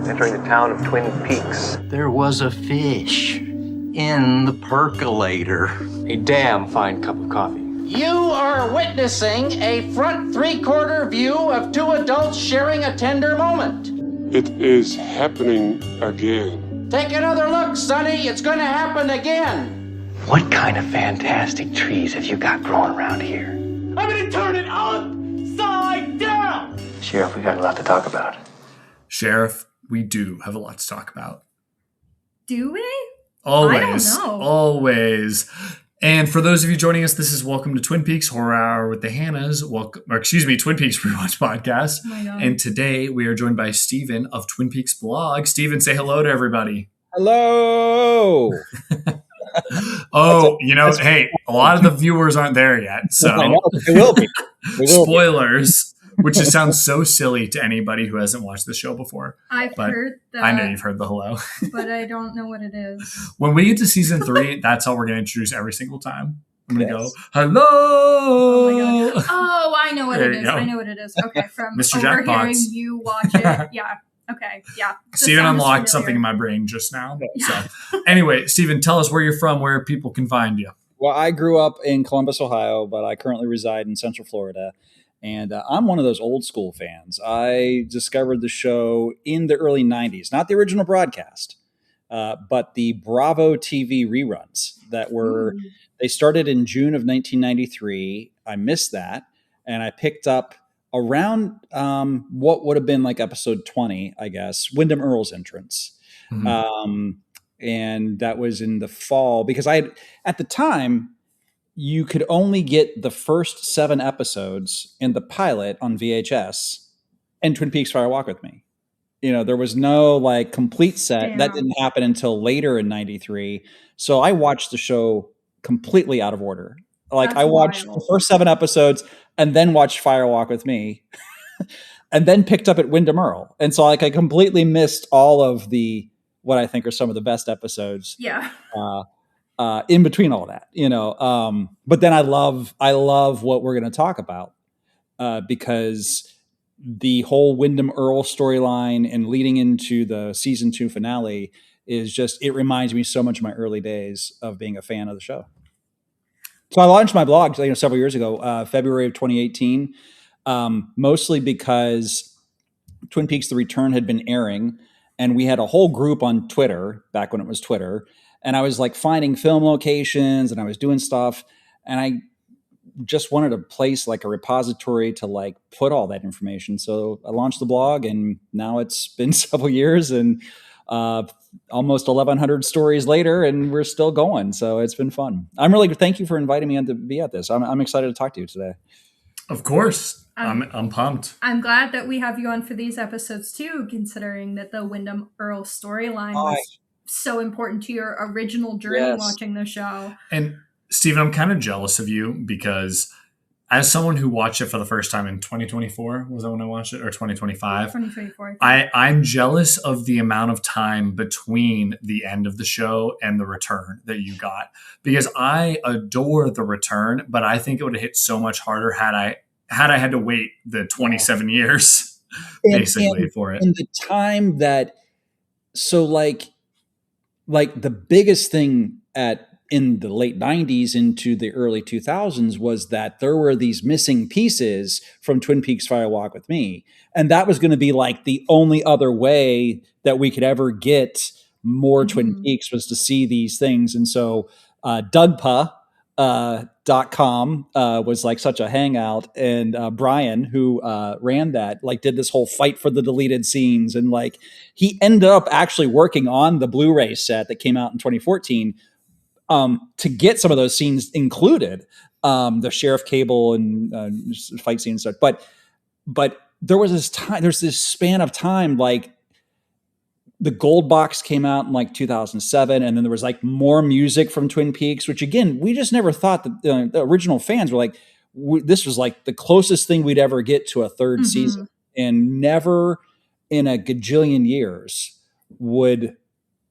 entering the town of Twin Peaks. There was a fish in the percolator. A damn fine cup of coffee. You are witnessing a front three-quarter view of two adults sharing a tender moment. It is happening again. Take another look, Sonny. It's going to happen again. What kind of fantastic trees have you got growing around here? I'm going to turn it upside down. Sheriff, we got a lot to talk about. Sheriff, we do have a lot to talk about. Do we? Always. I don't know. Always. And for those of you joining us, this is Welcome to Twin Peaks Horror Hour with the Hannas. Twin Peaks Rewatch Podcast. Oh my God. And today we are joined by Steven of Twin Peaks Blog. Steven, say hello to everybody. Hello. Hey, a lot of the viewers aren't there yet. So I know, they will be. Spoilers, which just sounds so silly to anybody who hasn't watched the show before. I've heard that. I know you've heard the hello. But I don't know what it is. When we get to season 3, that's how we're going to introduce every single time. I'm going to go, hello. Oh my God. Oh, I know what There it you is. go. I know what it is. Okay, from Mr. overhearing Jackpots. you watch it. Yeah. Okay. Yeah. This Steven sounds unlocked familiar. something in my brain just now. So anyway, Steven, tell us where you're from, where people can find you. Well, I grew up in Columbus, Ohio, but I currently reside in Central Florida. And I'm one of those old school fans. I discovered the show in the early 90s, not the original broadcast, but the Bravo TV reruns that were, they started in June of 1993. I missed that. And I picked up around what would have been like episode 20, I guess, Wyndham Earle's entrance. Mm-hmm. And that was in the fall because at the time, you could only get the first 7 episodes in the pilot on VHS and Twin Peaks Fire Walk with Me. You know, there was no like complete set. Damn. That didn't happen until later in 93. So I watched the show completely out of order. Like That's I watched wild. the first 7 episodes and then watched Fire Walk with Me and then picked up at Wyndham Earle. And so like I completely missed all of what I think are some of the best episodes. Yeah. In between all that, but then I love what we're going to talk about because the whole Wyndham Earle storyline and leading into the season 2 finale is just, it reminds me so much of my early days of being a fan of the show. So I launched my blog, several years ago, February of 2018, mostly because Twin Peaks: The Return had been airing, and we had a whole group on Twitter back when it was Twitter. And I was like finding film locations and I was doing stuff. And I just wanted a place like a repository to like put all that information. So I launched the blog and now it's been several years and almost 1,100 stories later and we're still going. So it's been fun. Thank you for inviting me on to be at this. I'm excited to talk to you today. Of course. I'm pumped. I'm glad that we have you on for these episodes too, considering that the Wyndham Earle storyline was so important to your original journey watching the show. And Steven, I'm kind of jealous of you because as someone who watched it for the first time in 2024, was that when I watched it, or 2025? 2024. I'm jealous of the amount of time between the end of the show and the return that you got, because I adore the return, but I think it would have hit so much harder had I had to wait the 27 years basically for it. And the time that, so like the biggest thing in the late 90s into the early 2000s was that there were these missing pieces from Twin Peaks Fire Walk with Me. And that was going to be like the only other way that we could ever get more Twin Peaks was to see these things. And so DugPa.com was like such a hangout. And Brian, who ran that, like did this whole fight for the deleted scenes. And like he ended up actually working on the Blu-ray set that came out in 2014 to get some of those scenes included, the Sheriff Cable and fight scene and stuff. But there's this span of time, like the Gold Box came out in like 2007, and then there was like more music from Twin Peaks, which again, we just never thought that the original fans were like, this was like the closest thing we'd ever get to a third season, and never in a gajillion years would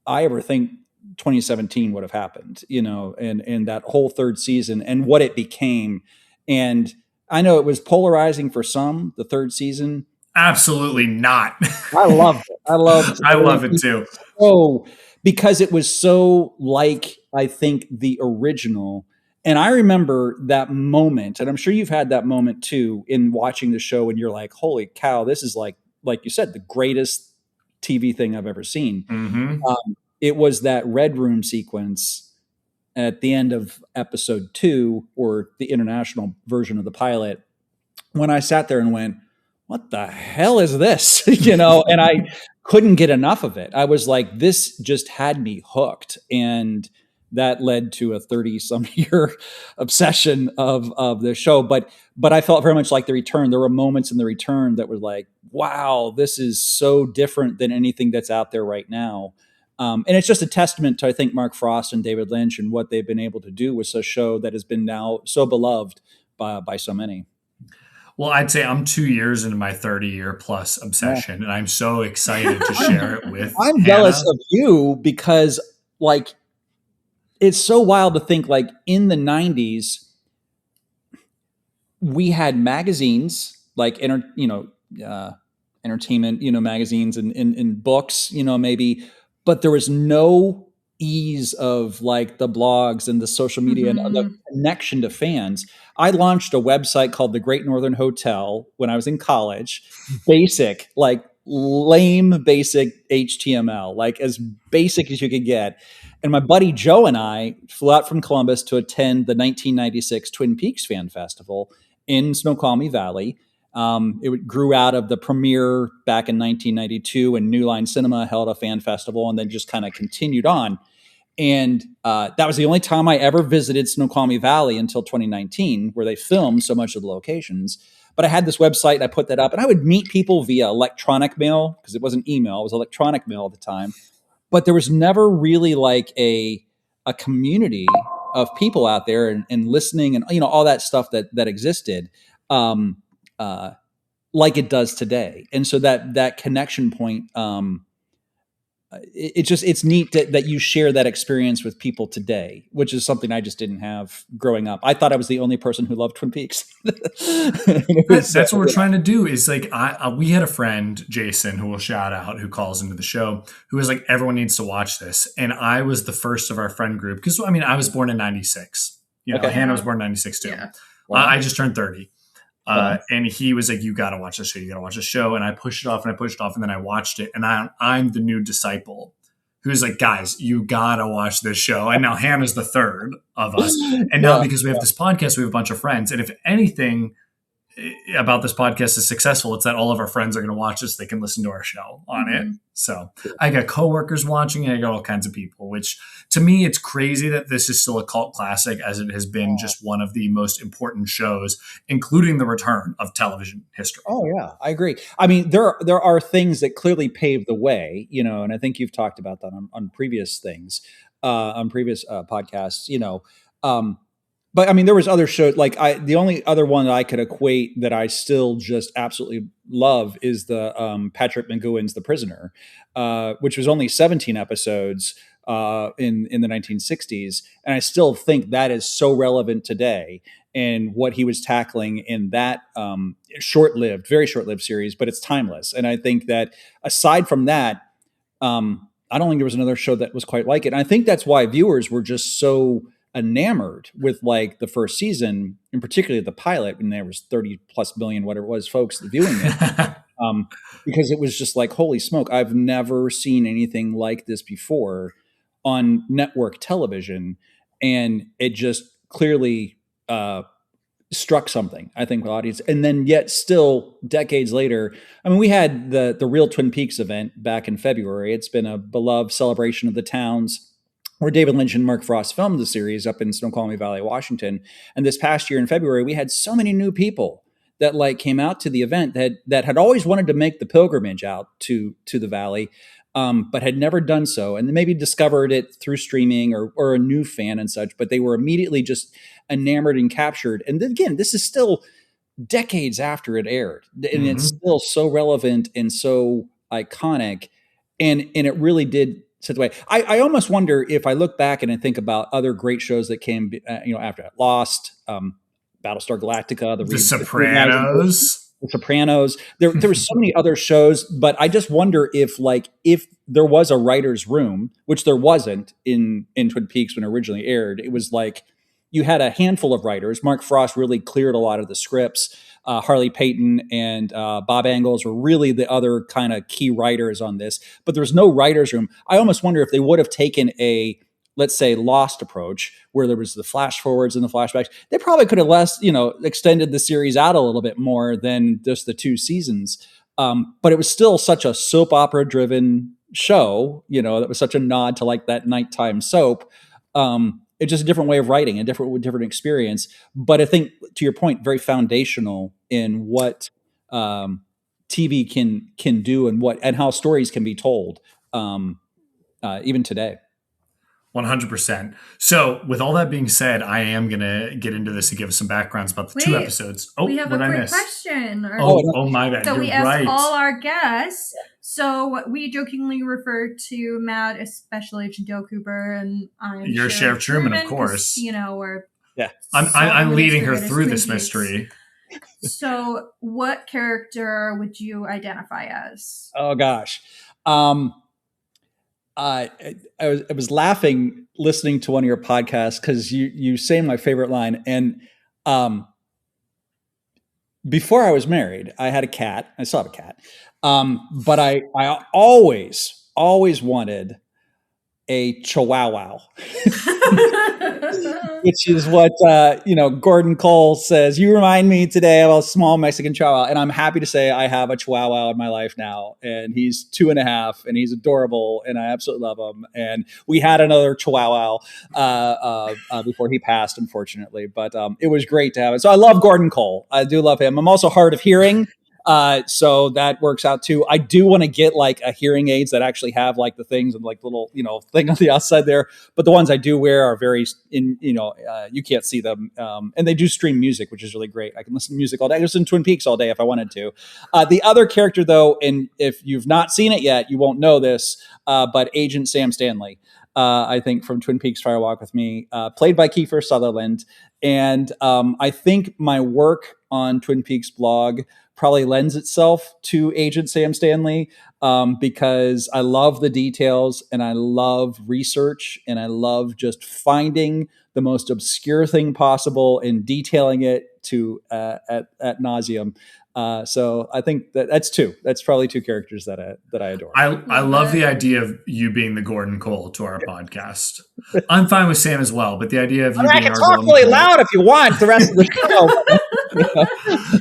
I ever think 2017 would have happened, and that whole third season and what it became. And I know it was polarizing for some, the third season. Absolutely not. I loved it. I love it too. Oh, because it was so like, I think, the original. And I remember that moment, and I'm sure you've had that moment too in watching the show, and you're like, holy cow, this is like you said, the greatest TV thing I've ever seen. Mm-hmm. It was that Red Room sequence at the end of episode 2, or the international version of the pilot, when I sat there and went, what the hell is this? And I couldn't get enough of it. I was like, this just had me hooked. And that led to a 30-some-year obsession of the show. But I felt very much like The Return. There were moments in The Return that were like, wow, this is so different than anything that's out there right now. And it's just a testament to, I think, Mark Frost and David Lynch and what they've been able to do with a show that has been now so beloved by so many. Well, I'd say I'm 2 years into my 30-year plus obsession, and I'm so excited to share it with I'm Hanna. Jealous of you because, like, it's so wild to think, like, in the 90s, we had magazines, like, entertainment, magazines and books, maybe, but there was no ease of, like, the blogs and the social media and the connection to fans. I launched a website called The Great Northern Hotel when I was in college. Basic, like lame basic HTML, like as basic as you could get. And my buddy Joe and I flew out from Columbus to attend the 1996 Twin Peaks Fan Festival in Snoqualmie Valley. It grew out of the premiere back in 1992, and New Line Cinema held a fan festival, and then just kind of continued on. And that was the only time I ever visited Snoqualmie Valley until 2019, where they filmed so much of the locations. But I had this website, and I put that up, and I would meet people via electronic mail, because it wasn't email, it was electronic mail at the time. But there was never really like a community of people out there and listening and all that stuff that existed like it does today. And so that connection point, it's neat that you share that experience with people today, which is something I just didn't have growing up. I thought I was the only person who loved Twin Peaks. That's what we're trying to do is like, we had a friend, Jason, who we'll shout out, who calls into the show, who was like, everyone needs to watch this. And I was the first of our friend group. Cause I mean, I was born in 96, Hanna was born in 96 too. Yeah. Wow. I just turned 30. And he was like, you got to watch the show. You got to watch the show. And I pushed it off and I pushed it off. And then I watched it. And I'm the new disciple who's like, guys, you got to watch this show. And now Hanna's the third of us. And now because we have this podcast, we have a bunch of friends. And if anything about this podcast is successful, it's that all of our friends are going to watch this. They can listen to our show on it. So I got coworkers watching it. I got all kinds of people, which to me, it's crazy that this is still a cult classic, as it has been just one of the most important shows, including the return of television history. Oh yeah, I agree. I mean, there are things that clearly paved the way, and I think you've talked about that on previous things, on previous podcasts, But I mean, there was other shows, like the only other one that I could equate that I still just absolutely love is the Patrick McGowan's The Prisoner, which was only 17 episodes in the 1960s. And I still think that is so relevant today, and what he was tackling in that very short-lived series, but it's timeless. And I think that aside from that, I don't think there was another show that was quite like it. And I think that's why viewers were just so enamored with like the first season, and particularly the pilot, when there was 30 plus million, whatever it was, folks viewing it, because it was just like, holy smoke, I've never seen anything like this before on network television. And it just clearly struck something, I think, with audience. And then yet still decades later, I mean, we had the real Twin Peaks event back in February. It's been a beloved celebration of the towns where David Lynch and Mark Frost filmed the series up in Snoqualmie Valley, Washington. And this past year in February, we had so many new people that like came out to the event that had always wanted to make the pilgrimage out to the Valley, but had never done so. And maybe discovered it through streaming or a new fan and such, but they were immediately just enamored and captured. And then, again, this is still decades after it aired, and it's still so relevant and so iconic. And it really did set the way. I almost wonder if I look back and I think about other great shows that came, after that. Lost, Battlestar Galactica, The Sopranos. The Sopranos. There were so many other shows, but I just wonder if there was a writer's room, which there wasn't in Twin Peaks when it originally aired. It was like you had a handful of writers. Mark Frost really cleared a lot of the scripts. Harley Peyton and Bob Engels were really the other kind of key writers on this, but there was no writer's room. I almost wonder if they would have taken a, let's say, Lost approach, where there was the flash forwards and the flashbacks. They probably could have extended the series out a little bit more than just the 2 seasons. But it was still such a soap opera driven show, that was such a nod to like that nighttime soap. It's just a different way of writing, a different experience. But I think, to your point, very foundational in what TV can do and how stories can be told, even today. 100%. So with all that being said, I am going to get into this and give us some backgrounds about the 2 episodes. We have a quick question. My bad. So You're we asked right. all our guests. So we jokingly refer to Matt as Special Agent Dale Cooper, and You're Sheriff Truman, of course. We're I'm leading her through this mystery. So what character would you identify as? Oh gosh. I was laughing listening to one of your podcasts because you say my favorite line. And before I was married, I had a cat. I still have a cat. But I always wanted a Chihuahua, which is what, Gordon Cole says, you remind me today of a small Mexican Chihuahua. And I'm happy to say I have a Chihuahua in my life now, and he's 2.5 and he's adorable and I absolutely love him. And we had another Chihuahua, before he passed, unfortunately, but, it was great to have it. So I love Gordon Cole. I do love him. I'm also hard of hearing. So that works out too. I do want to get like a hearing aids that actually have like the things and like little, thing on the outside there. But the ones I do wear are very you can't see them. And they do stream music, which is really great. I can listen to music all day. I listen to Twin Peaks all day if I wanted to. The other character though, and if you've not seen it yet, you won't know this, but Agent Sam Stanley, I think from Twin Peaks Fire Walk with Me, played by Kiefer Sutherland. And I think my work on Twin Peaks blog probably lends itself to Agent Sam Stanley, because I love the details and I love research and I love just finding the most obscure thing possible and detailing it to at nauseum. So I think that's 2. That's probably 2 characters that I adore. I love the idea of you being the Gordon Cole to our podcast. I'm fine with Sam as well, but the idea of you being I can talk really loud if you want the rest of the show.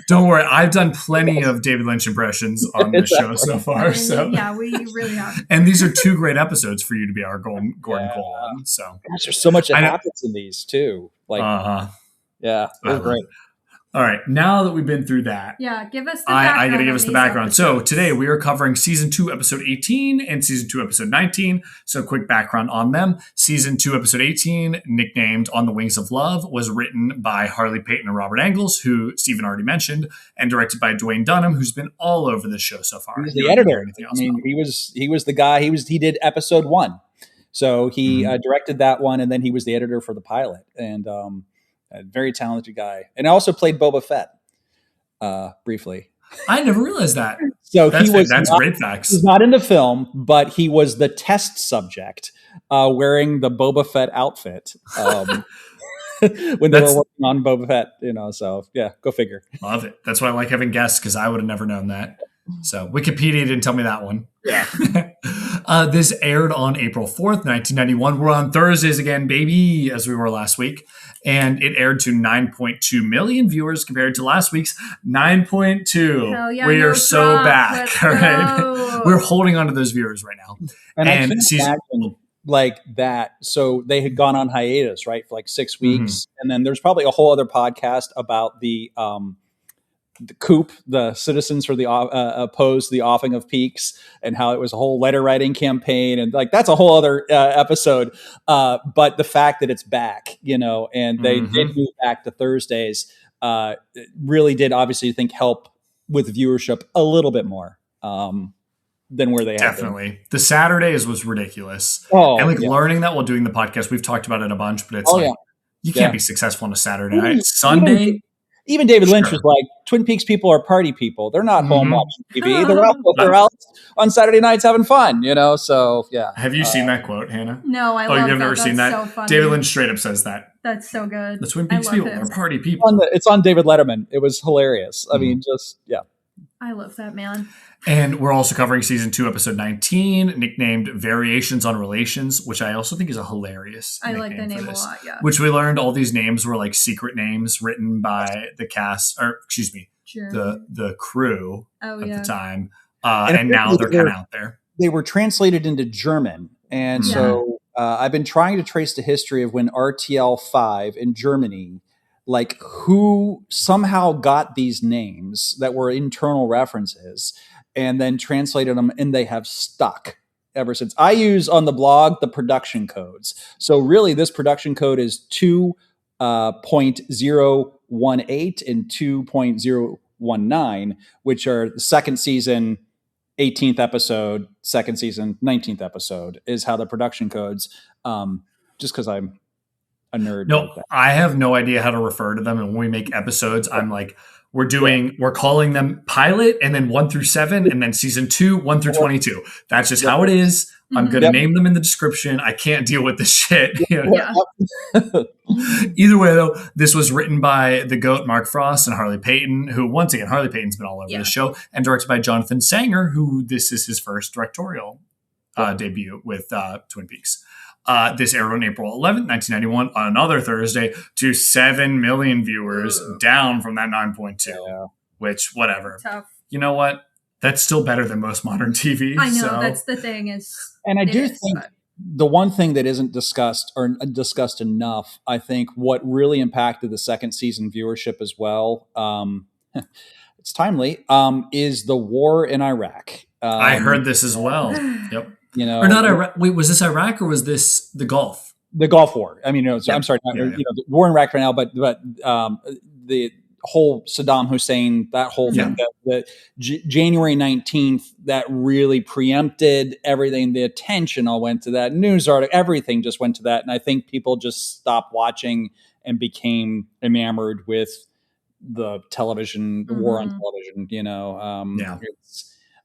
Don't worry, I've done plenty of David Lynch impressions on this show so far. So yeah, we really have. And these are 2 great episodes for you to be our Gordon Cole on. So gosh, there's so much that happens in these too. Like, yeah, they're great. All right, now that we've been through that, give us the background. I got to give us the background. So today we are covering season 2, episode 18 and season 2, episode 19. So quick background on them. Season 2, episode 18, nicknamed On the Wings of Love, was written by Harley Peyton and Robert Engels, who Stephen already mentioned, and directed by Duwayne Dunham, who's been all over the show so far. He was the editor. He was the guy. He did episode 1. So he directed that one, and then he was the editor for the pilot. And a very talented guy, and also played Boba Fett briefly. I never realized that. So that's not, great facts. He's not in the film, but he was the test subject wearing the Boba Fett outfit when they were working on Boba Fett. So yeah, go figure. Love it. That's why I like having guests, because I would have never known that. So Wikipedia didn't tell me that one. Yeah. This aired on April 4th, 1991. We're on Thursdays again, baby, as we were last week. And it aired to 9.2 million viewers compared to last week's 9.2. Hell yeah, we are so back. All right. We're holding on to those viewers right now. And I can imagine like that. So they had gone on hiatus, right, for like 6 weeks. And then there's probably a whole other podcast about the coup, the citizens for the opposed the offing of Peaks, and how it was a whole letter writing campaign, and like that's a whole other episode. But the fact that it's back, and they did move back to Thursdays, really did obviously help with viewership a little bit more than where they had definitely been. The Saturdays was ridiculous. Learning that while doing the podcast, we've talked about it a bunch, but it's you can't be successful on a Saturday night. Sunday. Even David Lynch was like, Twin Peaks people are party people. They're not home watching TV. They're out on Saturday nights having fun, So, yeah. Have you seen that quote, Hannah? No, I love that. You've never seen that? So funny. David Lynch straight up says that. That's so good. The Twin Peaks people are party people. It's on David Letterman. It was hilarious. I mean, I love that, man. And we're also covering season 2, episode 19, nicknamed Variations on Relations, which I also think is a hilarious I like the name name a lot, yeah. Which we learned all these names were like secret names written by the cast, or excuse me, the crew at the time. And now they're kind of out there. They were translated into German. And so I've been trying to trace the history of when RTL 5 in Germany, like who somehow got these names that were internal references and then translated them, and they have stuck ever since. I use on the blog the production codes. So really this production code is 2.018 and 2.019, which are the second season 18th episode, second season 19th episode is how the production codes, just because I'm a nerd. No, like I have no idea how to refer to them. And when we make episodes, I'm like, we're calling them pilot and then 1 through 7 and then season 2, 1 through 22. That's just how it is. I'm going to name them in the description. I can't deal with this shit. Either way, though, this was written by the GOAT, Mark Frost, and Harley Peyton, who, once again, Harley Peyton's been all over the show, and directed by Jonathan Sanger, who this is his first directorial debut with Twin Peaks. This aired on April 11th, 1991, on another Thursday, to 7 million viewers, down from that 9.2, which, whatever. Tough. You know what? That's still better than most modern TV. I know, that's the thing and I do think the one thing that isn't discussed or discussed enough, I think what really impacted the second season viewership as well, it's timely, is the war in Iraq. I heard this as well. Yep. Or not Iraq. Wait, was this Iraq or was this the Gulf? The Gulf War. I mean, I'm sorry, the war in Iraq right now, but the whole Saddam Hussein, that whole thing, that January 19th, that really preempted everything. The attention all went to that news article. Everything just went to that, and I think people just stopped watching and became enamored with the television, the war on television.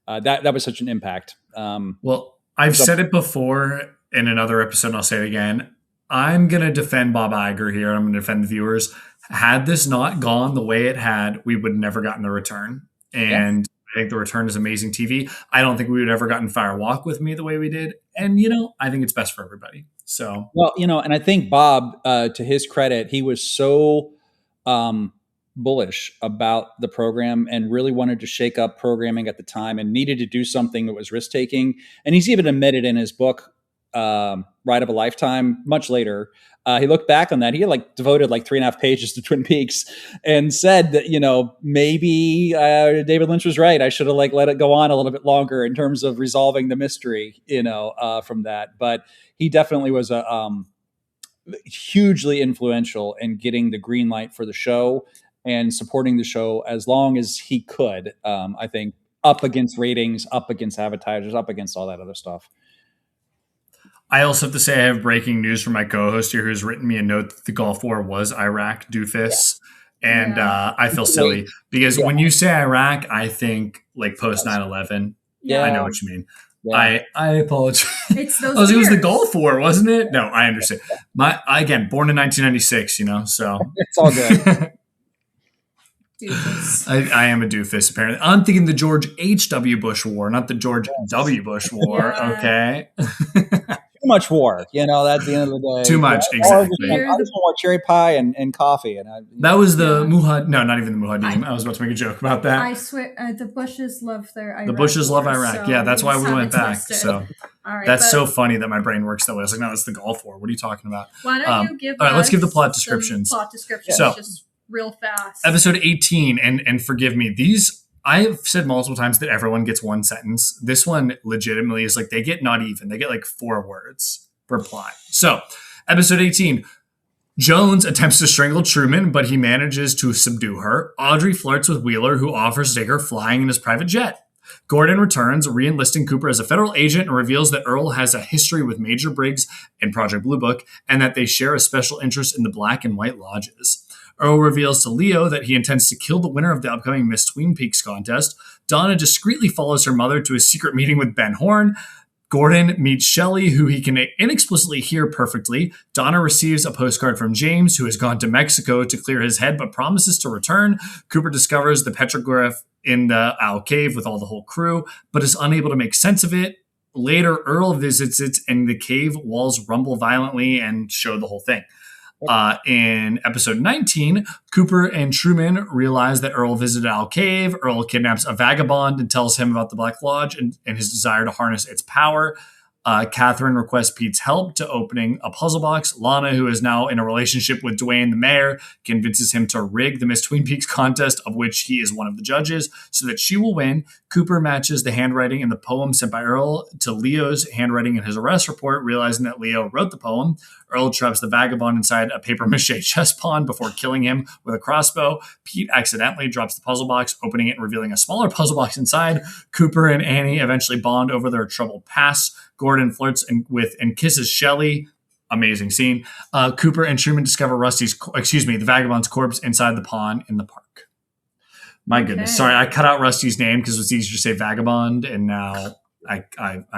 That was such an impact. Well, I've said it before in another episode, and I'll say it again. I'm going to defend Bob Iger here. I'm going to defend the viewers. Had this not gone the way it had, we would have never gotten The Return. And I think The Return is amazing TV. I don't think we would have ever gotten Fire Walk with Me the way we did. And, I think it's best for everybody. So, well, and I think Bob, to his credit, he was so bullish about the program and really wanted to shake up programming at the time and needed to do something that was risk-taking. And he's even admitted in his book, Ride of a Lifetime, much later, he looked back on that. He had devoted 3.5 pages to Twin Peaks and said that, maybe David Lynch was right. I should have let it go on a little bit longer in terms of resolving the mystery, from that. But he definitely was hugely influential in getting the green light for the show and supporting the show as long as he could, I think, up against ratings, up against advertisers, up against all that other stuff. I also have to say I have breaking news from my co-host here who's written me a note that the Gulf War was Iraq, doofus. Yeah. And I feel silly because when you say Iraq, I think post 9/11. Yeah. I know what you mean. Yeah. I apologize. It's those it was the Gulf War, wasn't it? No, I understand. Again, born in 1996, so. It's all good. I am a doofus, apparently. I'm thinking the George H.W. Bush War, not the George W. Bush War, okay? Too much war, that's the end of the day. Too much, exactly. I just want cherry pie and coffee. That was the Muhad, no, not even the Muhadim. I was about to make a joke about that. I swear, the Bushes love their Iraq. The Bushes love Iraq, so yeah, that's why we went back. So all right, that's so funny that my brain works that way. I was like, no, that's the Gulf War. What are you talking about? Why don't you give all right, let's give the plot descriptions. Plot descriptions, so, just real fast. Episode 18, and forgive me, these, I've said multiple times that everyone gets one sentence. This one legitimately is they get not even. They get 4 words per plot. So, episode 18, Jones attempts to strangle Truman, but he manages to subdue her. Audrey flirts with Wheeler, who offers to take her flying in his private jet. Gordon returns, re-enlisting Cooper as a federal agent, and reveals that Earl has a history with Major Briggs and Project Blue Book, and that they share a special interest in the Black and White Lodges. Earl reveals to Leo that he intends to kill the winner of the upcoming Miss Twin Peaks contest. Donna discreetly follows her mother to a secret meeting with Ben Horn. Gordon meets Shelley, who he can inexplicitly hear perfectly. Donna receives a postcard from James, who has gone to Mexico to clear his head but promises to return. Cooper discovers the petroglyph in the Owl Cave with all the whole crew, but is unable to make sense of it. Later, Earl visits it, and the cave walls rumble violently and show the whole thing. In episode 19, Cooper and Truman realize that Earl visited Owl Cave. Earl kidnaps a vagabond and tells him about the Black Lodge and his desire to harness its power. Catherine requests Pete's help to opening a puzzle box. Lana, who is now in a relationship with Duwayne the mayor, convinces him to rig the Miss Twin Peaks contest, of which he is one of the judges, so that she will win. Cooper matches the handwriting in the poem sent by Earl to Leo's handwriting in his arrest report, realizing that Leo wrote the poem. Earl traps the vagabond inside a papier-mâché chess pawn before killing him with a crossbow. Pete accidentally drops the puzzle box, opening it and revealing a smaller puzzle box inside. Cooper and Annie eventually bond over their troubled past. Gordon flirts with and kisses Shelley. Amazing scene. Cooper and Truman discover the vagabond's corpse inside the pond in the park. My goodness. Sorry, I cut out Rusty's name because it was easier to say vagabond, and now I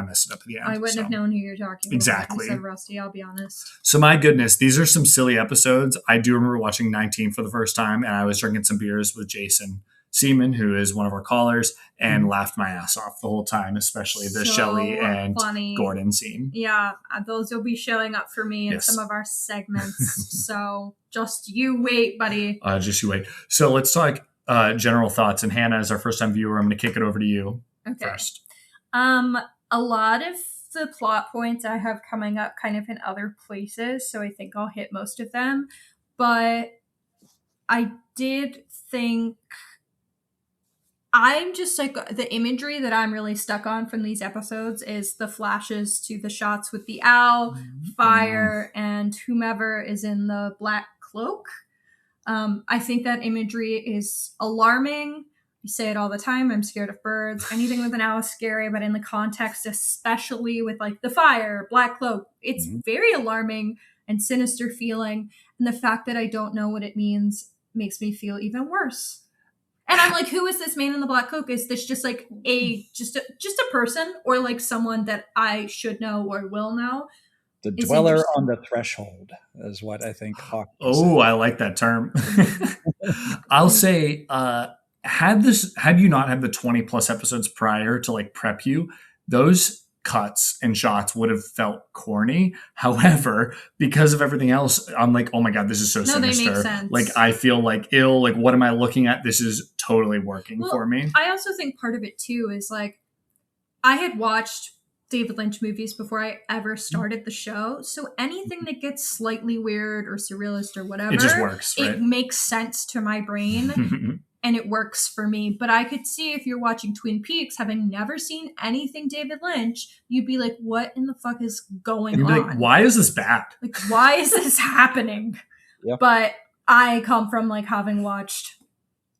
messed it up at the end. I wouldn't have known who you're talking about. Exactly. Said Rusty, I'll be honest. So my goodness, these are some silly episodes. I do remember watching 19 for the first time, and I was drinking some beers with Jason Seaman, who is one of our callers, and laughed my ass off the whole time, especially the Shelley and funny. Gordon scene. Yeah, those will be showing up for me in some of our segments. So just you wait, buddy. Just you wait. So let's talk general thoughts. And Hannah, as our first time viewer, I'm going to kick it over to you first. A lot of the plot points I have coming up kind of in other places, so I think I'll hit most of them. But I did think I'm just like, the imagery that I'm really stuck on from these episodes is the flashes to the shots with the owl, fire, and whomever is in the black cloak. I think that imagery is alarming. We say it all the time. I'm scared of birds. Anything with an owl is scary, but in the context, especially with like the fire, black cloak, it's very alarming and sinister feeling. And the fact that I don't know what it means makes me feel even worse. And I'm like, who is this man in the black cloak? Is this just like just a person, or like someone that I should know or will know? The dweller on the threshold is what I think Hawk said. I like that term. I'll say, had you not had the 20 plus episodes prior to like prep you, those cuts and shots would have felt corny. However, because of everything else, I'm like, oh my God, this is so sinister. They make sense. Like, I feel like ill. Like, what am I looking at? This is totally working for me. I also think part of it too is like, I had watched David Lynch movies before I ever started the show. So anything that gets slightly weird or surrealist or whatever, it just works, right? It makes sense to my brain. And it works for me. But I could see if you're watching Twin Peaks, having never seen anything David Lynch, you'd be like, what in the fuck is going on? Like, why is this bad? Like, why is this happening? Yep. But I come from like having watched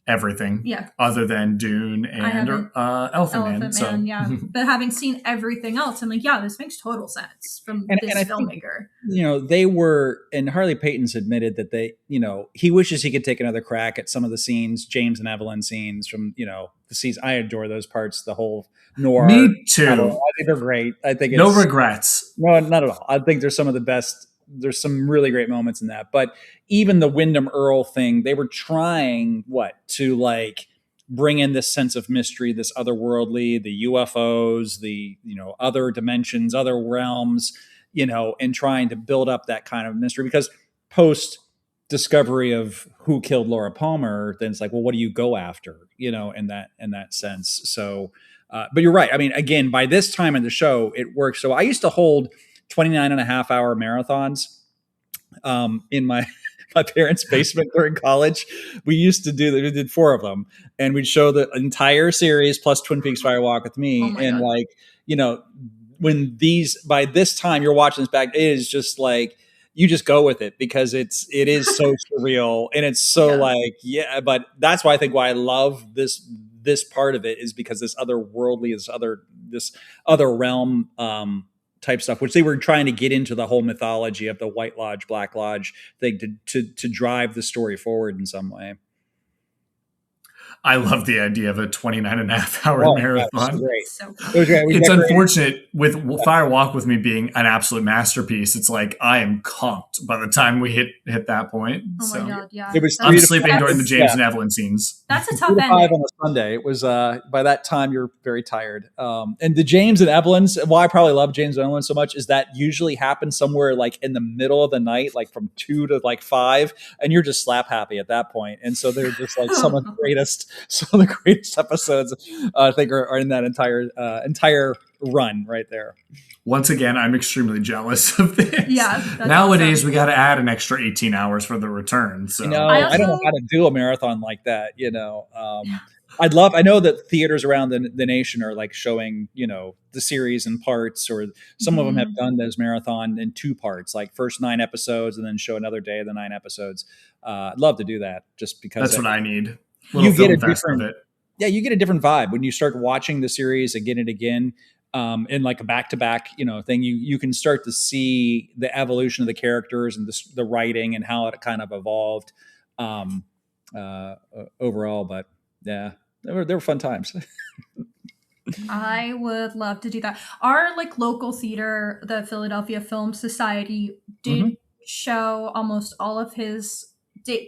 everything other than Dune and Elephant Man. So. Yeah. But having seen everything else, I'm like, yeah, this makes total sense from this filmmaker. Think, they were, and Harley Peyton's admitted that they, he wishes he could take another crack at some of the scenes, James and Evelyn scenes from, the season. I adore those parts, the whole noir. Me too. I think they're great. I think no regrets. No, not at all. I think they're some of the best. There's some really great moments in that. But even the Wyndham Earl thing, they were trying to like bring in this sense of mystery, this otherworldly, the UFOs, the, other dimensions, other realms, and trying to build up that kind of mystery, because post discovery of who killed Laura Palmer, then it's like, well, what do you go after, in that sense. So, but you're right. I mean, again, by this time in the show, it works. So I used to hold 29.5-hour marathons in my parents' basement during college. We used to do that. We did 4 of them, and we'd show the entire series plus Twin Peaks Fire Walk with Me. And God. When by this time you're watching this back, it is just like, you just go with it because it is so surreal, and it's so but that's why I love this part of it, is because this otherworldly, this other realm, type stuff, which they were trying to get into the whole mythology of the White Lodge, Black Lodge thing to drive the story forward in some way. I love the idea of a 29.5-hour marathon. That was great. So It was great. We It's decorated- unfortunate with Fire Walk with Me being an absolute masterpiece. It's like I am comped by the time we hit that point. Oh so my god, yeah. It was That's- I'm 3 to sleeping 5. during the James and Evelyn scenes. That's a 2 tough to 5 ending. on a Sunday. It was by that time you're very tired. And the James and Evelyn's, why I probably love James and Evelyn so much is that usually happens somewhere like in the middle of the night, like from 2 to like 5, and you're just slap happy at that point. And so they're just like some of the greatest episodes I think are in that entire run right there. Once again, I'm extremely jealous of this. Yeah, that's Nowadays, awesome. we got to add an extra 18 hours for the return. So I don't know how to do a marathon like that. I know that theaters around the nation are like showing, the series in parts, or some of them have done those marathon in 2 parts, like first 9 episodes and then show another day of the 9 episodes. I'd love to do that just because that's what I need. You get a fest of different, it. yeah, you get a different vibe when you start watching the series again and again. In like a back-to-back, thing, you can start to see the evolution of the characters and the writing and how it kind of evolved overall. But yeah, they were fun times. I would love to do that. Our local theater, the Philadelphia Film Society, did show almost all of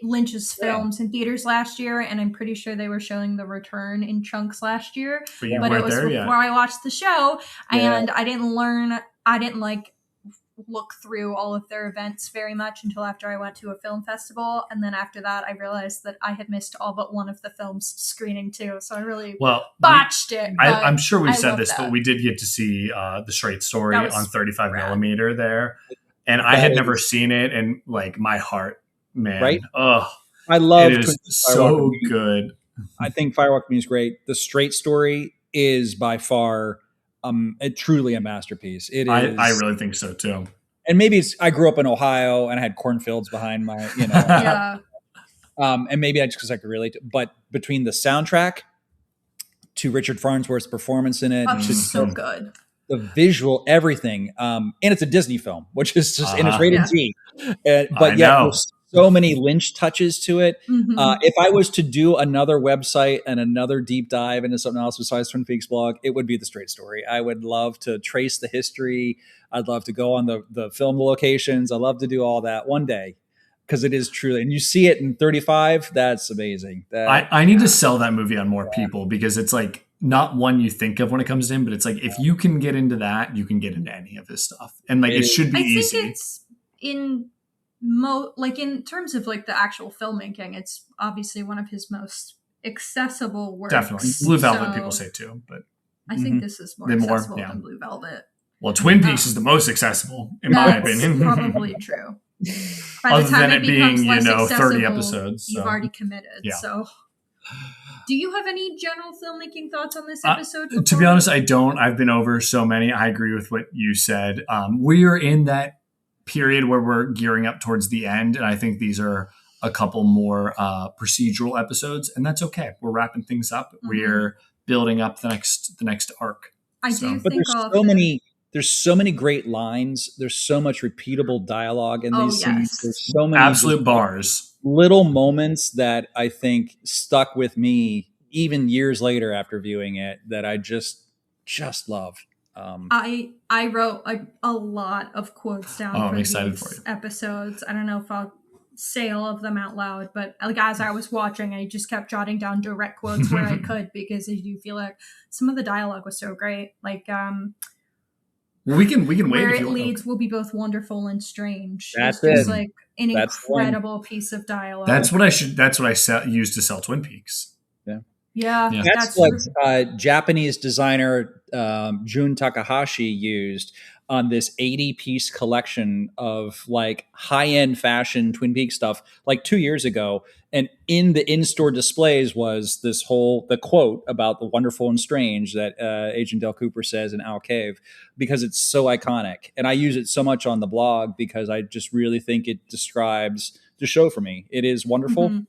Lynch's films in theaters last year, and I'm pretty sure they were showing The Return in chunks last year. But you But it weren't was there before yet. I watched the show, Yeah. and I didn't look through all of their events very much until after I went to a film festival, and then after that I realized that I had missed all but one of the films screening too, so I really botched it. I'm sure we've I said love this, that. but we did get to see The Straight Story That was on 35 rad. millimeter there, and I had never seen it, and my heart, man, Right? oh, I love it is so good. I think Firewalk with Me is great. The Straight Story is by far truly a masterpiece. It is. I really think so too. And maybe I grew up in Ohio and I had cornfields behind my, Yeah. and maybe I just because I could relate to, but between the soundtrack to Richard Farnsworth's performance in it, Oh, to so good. the visual, everything, and it's a Disney film, which is just, and it's rated G, but yet there's so many Lynch touches to it. If I was to do another website and another deep dive into something else besides Twin Peaks blog, it would be The Straight Story. I would love to trace the history. I'd love to go on the film locations. I'd love to do all that one day, because it is truly, and you see it in 35. That's amazing. I need to sell that movie on more people, because it's not one you think of when it comes in, but it's if you can get into that, you can get into any of this stuff, and it should be easy. I think it's in terms of the actual filmmaking, it's obviously one of his most accessible works. Definitely. Blue Velvet, So people say too, but I think this is more accessible than Blue Velvet. Well, Twin Peaks is the most accessible, in my opinion. Probably true. By Other the time than it it becomes being, less 30 accessible, episodes. you've so. already committed. Yeah. So, do you have any general filmmaking thoughts on this episode? To be honest, I don't. I've been over so many. I agree with what you said. We're in that period where we're gearing up towards the end, and I think these are a couple more procedural episodes, and that's okay. We're wrapping things up. We're building up the next arc. I do but think there's so many great lines. There's so much repeatable dialogue in these scenes. There's so many absolute bars, little moments that I think stuck with me even years later after viewing it, that I just love. I wrote a lot of quotes down for I'm excited these for you. episodes. I don't know if I'll say all of them out loud, but as I was watching, I just kept jotting down direct quotes where I could, because I do feel like some of the dialogue was so great. We can wait. Where if it you want. leads will be both wonderful and strange. That's it's just it. an That's incredible piece of dialogue. That's what I use to sell Twin Peaks. Yeah. That's what Japanese designer Jun Takahashi used on this 80-piece collection of high-end fashion Twin Peaks stuff 2 years ago. And in the in-store displays was the quote about the wonderful and strange that Agent Del Cooper says in Owl Cave, because it's so iconic. And I use it so much on the blog because I just really think it describes the show for me. It is wonderful.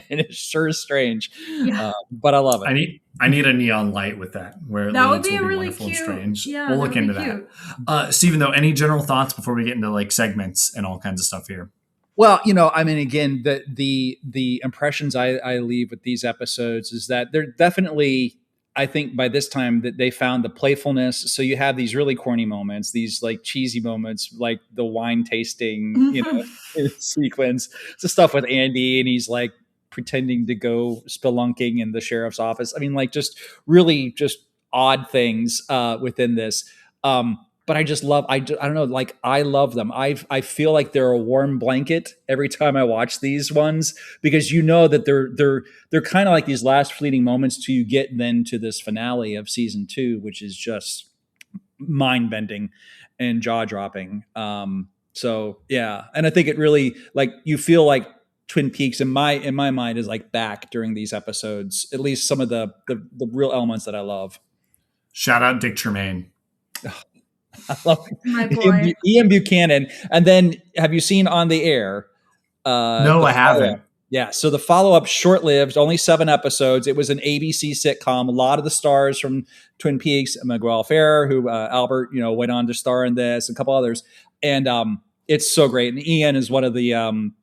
and it sure is strange. Yeah. But I love it. I need a neon light with that, where That would leads be will really wonderful and cute. strange. Yeah, we'll that look would into be that. Steven, though, any general thoughts before we get into like segments and all kinds of stuff here? Well, I mean, again, the impressions I leave with these episodes is that they're definitely, I think by this time that they found the playfulness. So you have these really corny moments, these like cheesy moments, like the wine tasting, sequence. The stuff with Andy, and he's like pretending to go spelunking in the sheriff's office. I mean, like just really just odd things within this. But I just love, I don't know, like I love them. I feel like they're a warm blanket every time I watch these ones, because that they're kind of like these last fleeting moments till you get then to this finale of season 2, which is just mind bending and jaw dropping. So yeah, and I think it really, like, you feel like Twin Peaks in my mind is like back during these episodes, at least some of the real elements that I love. Shout out Dick Tremaine. I love My boy. Ian Buchanan. And then have you seen On the Air? No, I haven't. Yeah. So the follow-up, short-lived, only 7 episodes. It was an ABC sitcom. A lot of the stars from Twin Peaks, Miguel Ferrer, who Albert, went on to star in this, a couple others. And it's so great. And Ian is one of the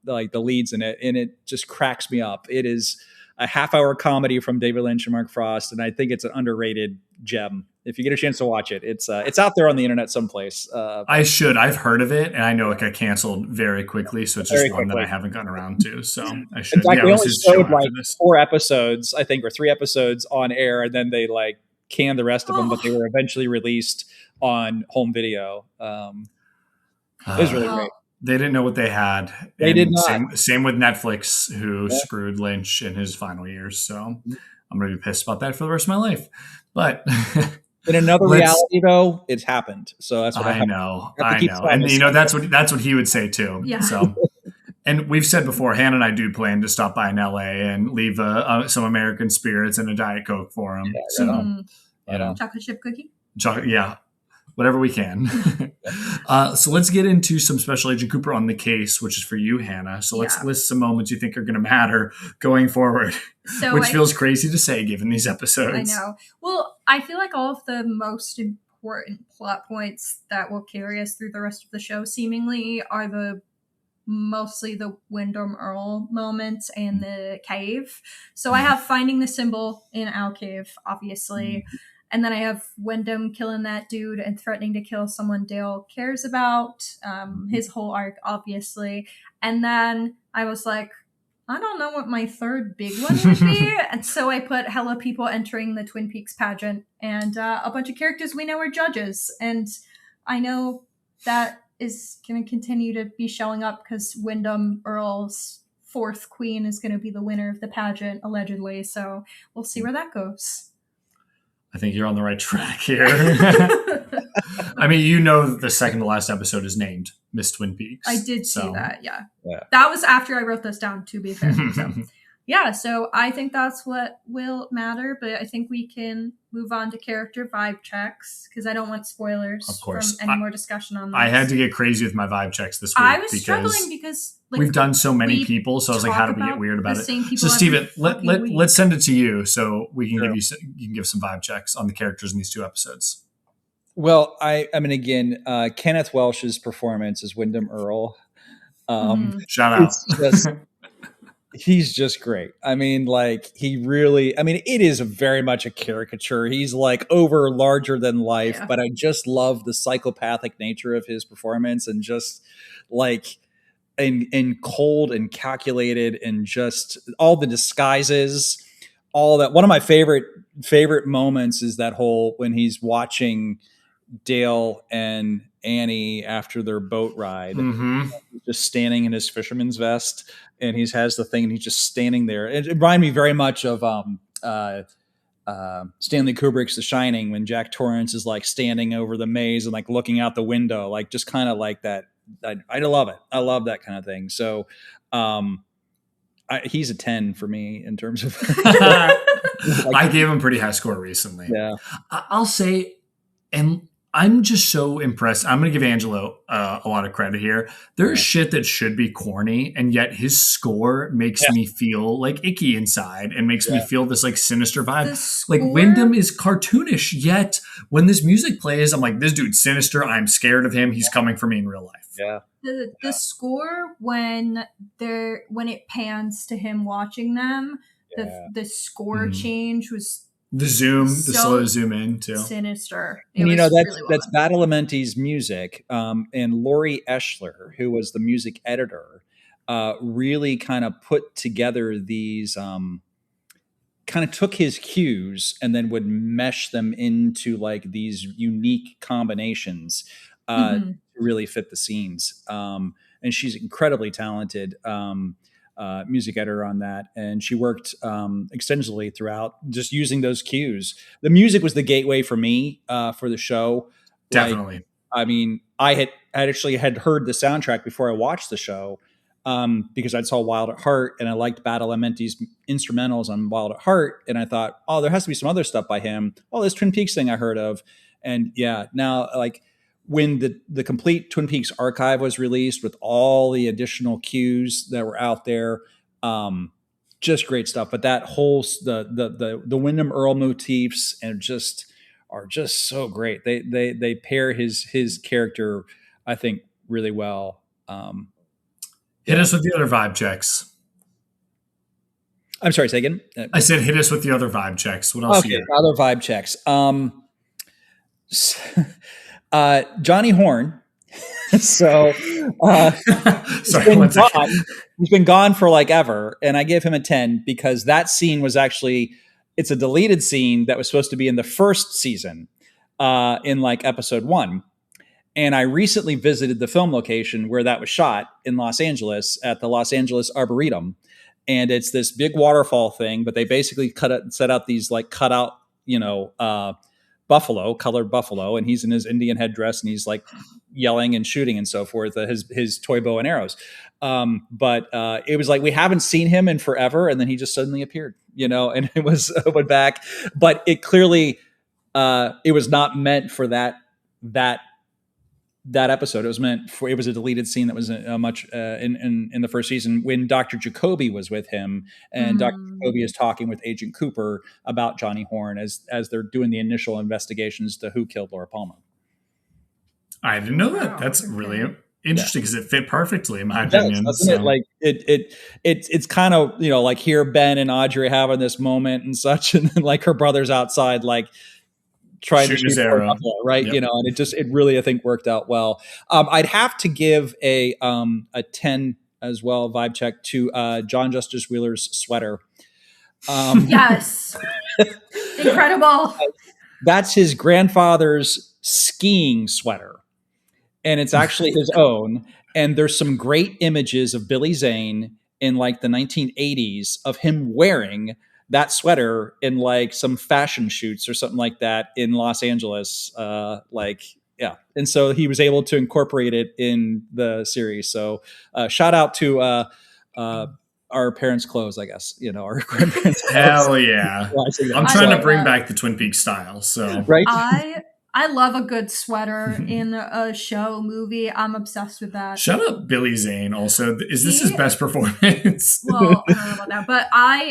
the leads in it, and it just cracks me up. It is a half-hour comedy from David Lynch and Mark Frost, and I think it's an underrated gem. If you get a chance to watch it, it's out there on the internet someplace. I should. I've heard of it, and I know it got canceled very quickly, so it's just one that I haven't gotten around to. So I should. In fact, they only showed like 4 episodes, I think, or 3 episodes on air, and then they like canned the rest of them, but they were eventually released on home video. It was really great. They didn't know what they had. They did not. Same with Netflix, who screwed Lynch in his final years. So I'm going to be pissed about that for the rest of my life. But in another reality, though, it's happened. So that's what I know. And that's what he would say too. Yeah. So, and we've said before, Hannah and I do plan to stop by in LA and leave some American spirits and a Diet Coke for him. Chocolate chip cookie. Yeah. Whatever we can. So let's get into some Special Agent Cooper on the case, which is for you, Hannah. So let's list some moments you think are going to matter going forward, which feels crazy to say given these episodes. I know. Well, I feel like all of the most important plot points that will carry us through the rest of the show seemingly are mostly the Wyndham Earl moments and the cave. So I have finding the symbol in Owl Cave, obviously. And then I have Wyndham killing that dude and threatening to kill someone Dale cares about. His whole arc, obviously. And then I was like, I don't know what my third big one would be. And so I put hella people entering the Twin Peaks pageant and a bunch of characters we know are judges. And I know that is going to continue to be showing up because Wyndham Earl's 4th queen is going to be the winner of the pageant, allegedly. So we'll see where that goes. I think you're on the right track here. I mean, the second to last episode is named Miss Twin Peaks. I did see that, yeah. That was after I wrote this down, to be fair. So I think that's what will matter, but I think we can move on to character vibe checks, because I don't want spoilers from any more discussion on this. I had to get crazy with my vibe checks this week. I was struggling because we've done so many people, so I was like, how do we get weird about it? So Steven, let's send it to you so we can you can give some vibe checks on the characters in these 2 episodes. Well, I mean, again, Kenneth Welsh's performance as Wyndham Earl. Shout out. He's just great. I mean, like, it is very much a caricature. He's like larger than life, but I just love the psychopathic nature of his performance, and just like, and cold and calculated, and just all the disguises, all that. One of my favorite moments is that when he's watching Dale and Annie after their boat ride, just standing in his fisherman's vest, and he has the thing and he's just standing there. It reminded me very much of Stanley Kubrick's The Shining, when Jack Torrance is like standing over the maze and like looking out the window, like just kind of like that. I love it. I love that kind of thing. So he's a 10 for me in terms of I gave him pretty high score recently. Yeah. I'll say, and I'm just so impressed. I'm going to give Angelo a lot of credit here. There's shit that should be corny, and yet his score makes me feel like icky inside and makes me feel this like sinister vibe. Like Wyndham is cartoonish, yet when this music plays, I'm like, this dude's sinister. I'm scared of him. He's coming for me in real life. Yeah. The score when it pans to him watching them, the score change was the slow zoom in too. Sinister. And that's Badalamenti's music. And Laurie Eschler, who was the music editor, really kind of put together these, kind of took his cues and then would mesh them into like these unique combinations to really fit the scenes. And she's incredibly talented. Music editor on that, and she worked extensively throughout just using those cues. The music was the gateway for me for the show. Definitely. Like, I mean, I had actually heard the soundtrack before I watched the show because I saw Wild at Heart and I liked Badalamenti's instrumentals on Wild at Heart, and I thought, oh, there has to be some other stuff by him. Oh, this Twin Peaks thing I heard of, and now like when the complete Twin Peaks archive was released with all the additional cues that were out there, just great stuff. But that whole the Wyndham Earl motifs and are just so great. They pair his character, I think, really well. Hit us with the other vibe checks. I'm sorry, say again. I said hit us with the other vibe checks. What else? Okay, other vibe checks. Johnny Horn. So he's been gone for like ever, and I give him a 10 because that scene was actually, it's a deleted scene that was supposed to be in the first season, in like episode 1. And I recently visited the film location where that was shot in Los Angeles at the Los Angeles Arboretum, and it's this big waterfall thing. But they basically set out these like cutout, colored buffalo, and he's in his Indian headdress and he's like yelling and shooting and so forth, his toy bow and arrows. But it was like, we haven't seen him in forever. And then he just suddenly appeared, and it went back, but it clearly, it was not meant for that episode. It was a deleted scene that was much in the first season when Dr. Jacoby was with him, and Dr. Jacoby is talking with Agent Cooper about Johnny Horn as they're doing the initial investigations to who killed Laura Palmer. I didn't know that. That's really interesting because it fit perfectly in my opinion. Doesn't it? Like it's kind of, like here Ben and Audrey having this moment and such, and then like her brother's outside like trying to shoot arrow, right? Yep. And it really, I think, worked out well. I'd have to give a 10 as well, vibe check, to John Justice Wheeler's sweater. Yes. Incredible. That's his grandfather's skiing sweater, and it's actually his own. And there's some great images of Billy Zane in like the 1980s of him wearing that sweater in like some fashion shoots or something like that in Los Angeles. And so he was able to incorporate it in the series. So shout out to our parents' clothes, I guess, our grandparents' clothes. Hell yeah. I'm trying to bring back the Twin Peaks style. So right. I love a good sweater in a show, movie. I'm obsessed with that. Shout out Billy Zane also. Is this his best performance? Well, I don't know about that, but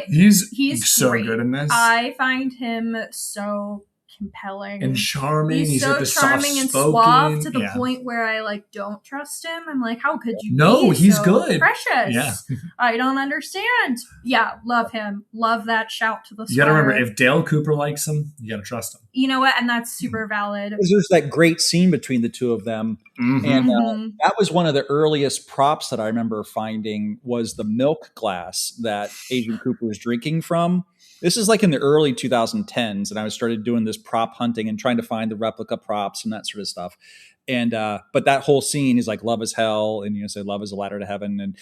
he's so great. good in this. I find him so compelling and charming. He's so like charming and suave to the point where I like don't trust him. I'm like, how could you? No, be he's so good. Precious. Yeah, I don't understand. Yeah, love him. Love that shout to the. You got to remember, if Dale Cooper likes him, you got to trust him. You know what? And that's super valid. There's that great scene between the two of them, and that was one of the earliest props that I remember finding was the milk glass that Agent Cooper was drinking from. This is like in the early 2010s, and I started doing this prop hunting and trying to find the replica props and that sort of stuff. And but that whole scene is like love is hell, and say love is a ladder to heaven, and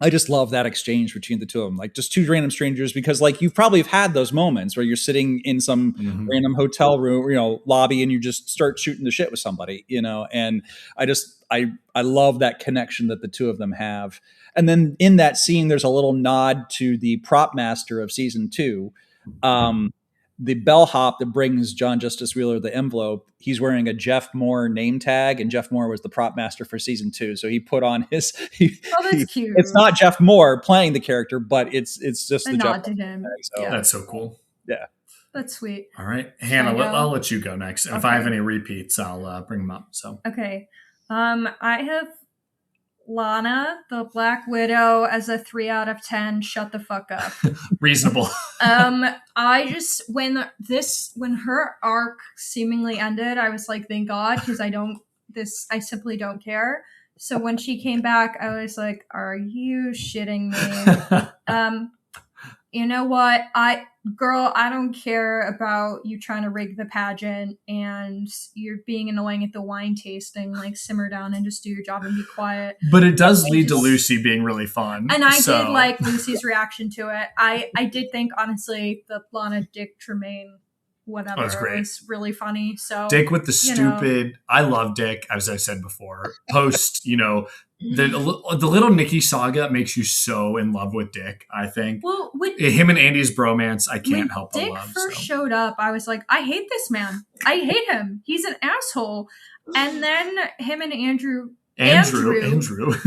I just love that exchange between the two of them, like just two random strangers, because like you probably have had those moments where you're sitting in some random hotel room, lobby, and you just start shooting the shit with somebody, and I love that connection that the two of them have. And then in that scene, there's a little nod to the prop master of season 2, the bellhop that brings John Justice Wheeler the envelope, he's wearing a Jeff Moore name tag, and Jeff Moore was the prop master for season 2. So he put on his. That's cute. It's not Jeff Moore playing the character, but it's just the nod Jeff to him. Tag, so. Yeah. That's so cool. Yeah. That's sweet. All right, Hannah, I'll let you go next. Okay. If I have any repeats, I'll bring them up. So okay, I have Lana, the Black Widow, as a 3 out of 10. Shut the fuck up. Reasonable. I just when her arc seemingly ended, I was like, thank God, because I simply don't care. So when she came back, I was like, are you shitting me? You know what? I don't care about you trying to rig the pageant and you're being annoying at the wine tasting. Like, simmer down and just do your job and be quiet. But it does lead to Lucy being really fun. And I did like Lucy's reaction to it. I did think, honestly, the Lana Dick Tremaine whatever was really funny. So Dick with the stupid, I love Dick, as I said before. Post, the little Nikki saga makes you so in love with Dick, I think. Well, him and Andy's bromance, I can't help but Dick love. Dick first showed up, I was like, I hate this man. I hate him. He's an asshole. And then him and Andrew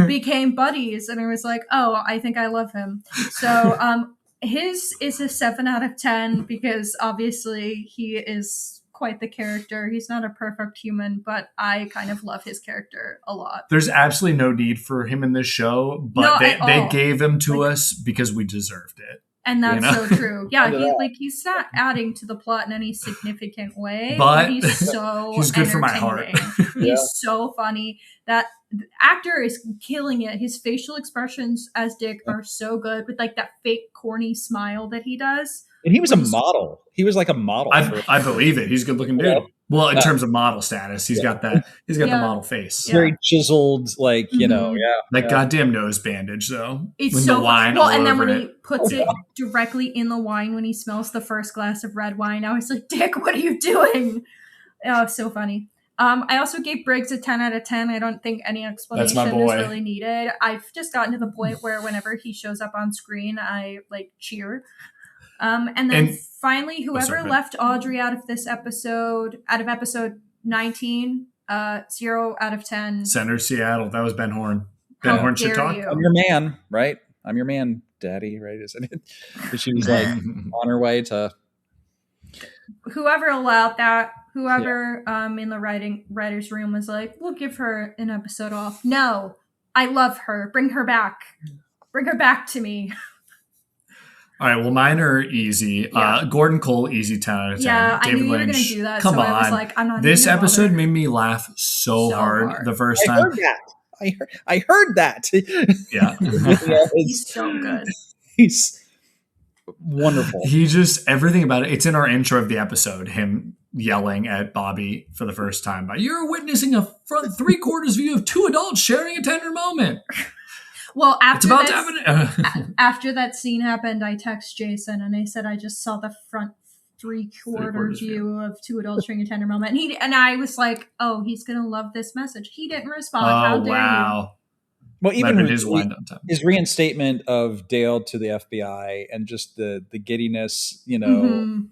became buddies, and I was like, oh, I think I love him. So his is a 7 out of 10 because obviously he is quite the character. He's not a perfect human, but I kind of love his character a lot. There's absolutely no need for him in this show, but they gave him to us because we deserved it. And that's so true. Yeah, he's not adding to the plot in any significant way, but he's so he's good for my heart. He's so funny. That actor is killing it. His facial expressions as Dick are so good, with like that fake corny smile that he does. And he was a model. He was like a model. I believe it. He's a good looking dude. Well, in terms of model status, he's got that. He's got the model face. Very chiseled, like goddamn nose bandage though. It's when so the wine well, all and then over when he puts it directly in the wine when he smells the first glass of red wine, I was like, Dick, what are you doing? Oh, so funny. I also gave Briggs a 10 out of 10. I don't think any explanation is really needed. I've just gotten to the point where whenever he shows up on screen, I like cheer. And then finally, whoever left Audrey out of this episode, out of episode 19, 0 out of 10. Center Seattle. That was Ben Horn. Ben Horn should talk. I'm your man, right? I'm your man, Daddy, right? Isn't it? She was like on her way to. Whoever allowed that, whoever in the writer's room was like, we'll give her an episode off. No, I love her. Bring her back. Bring her back to me. All right, well, mine are easy. Gordon Cole, easy 10 out of 10. Yeah, David I knew Lynch, you were going to do that. Come so on. I was like, I'm not this episode made me laugh so hard the first time. I heard that. I heard that. Yeah. He's so good. He's wonderful. He just, everything about it. It's in our intro of the episode, him yelling at Bobby for the first time. You're witnessing a front 3/4 view of 2 adults sharing a tender moment. Well, after that scene happened, I text Jason and I said I just saw the front 3/4 view of 2 adults sharing a tender moment, and I was like, "Oh, he's gonna love this message." He didn't respond. How dare you? Well, even his reinstatement of Dale to the FBI and just the giddiness, and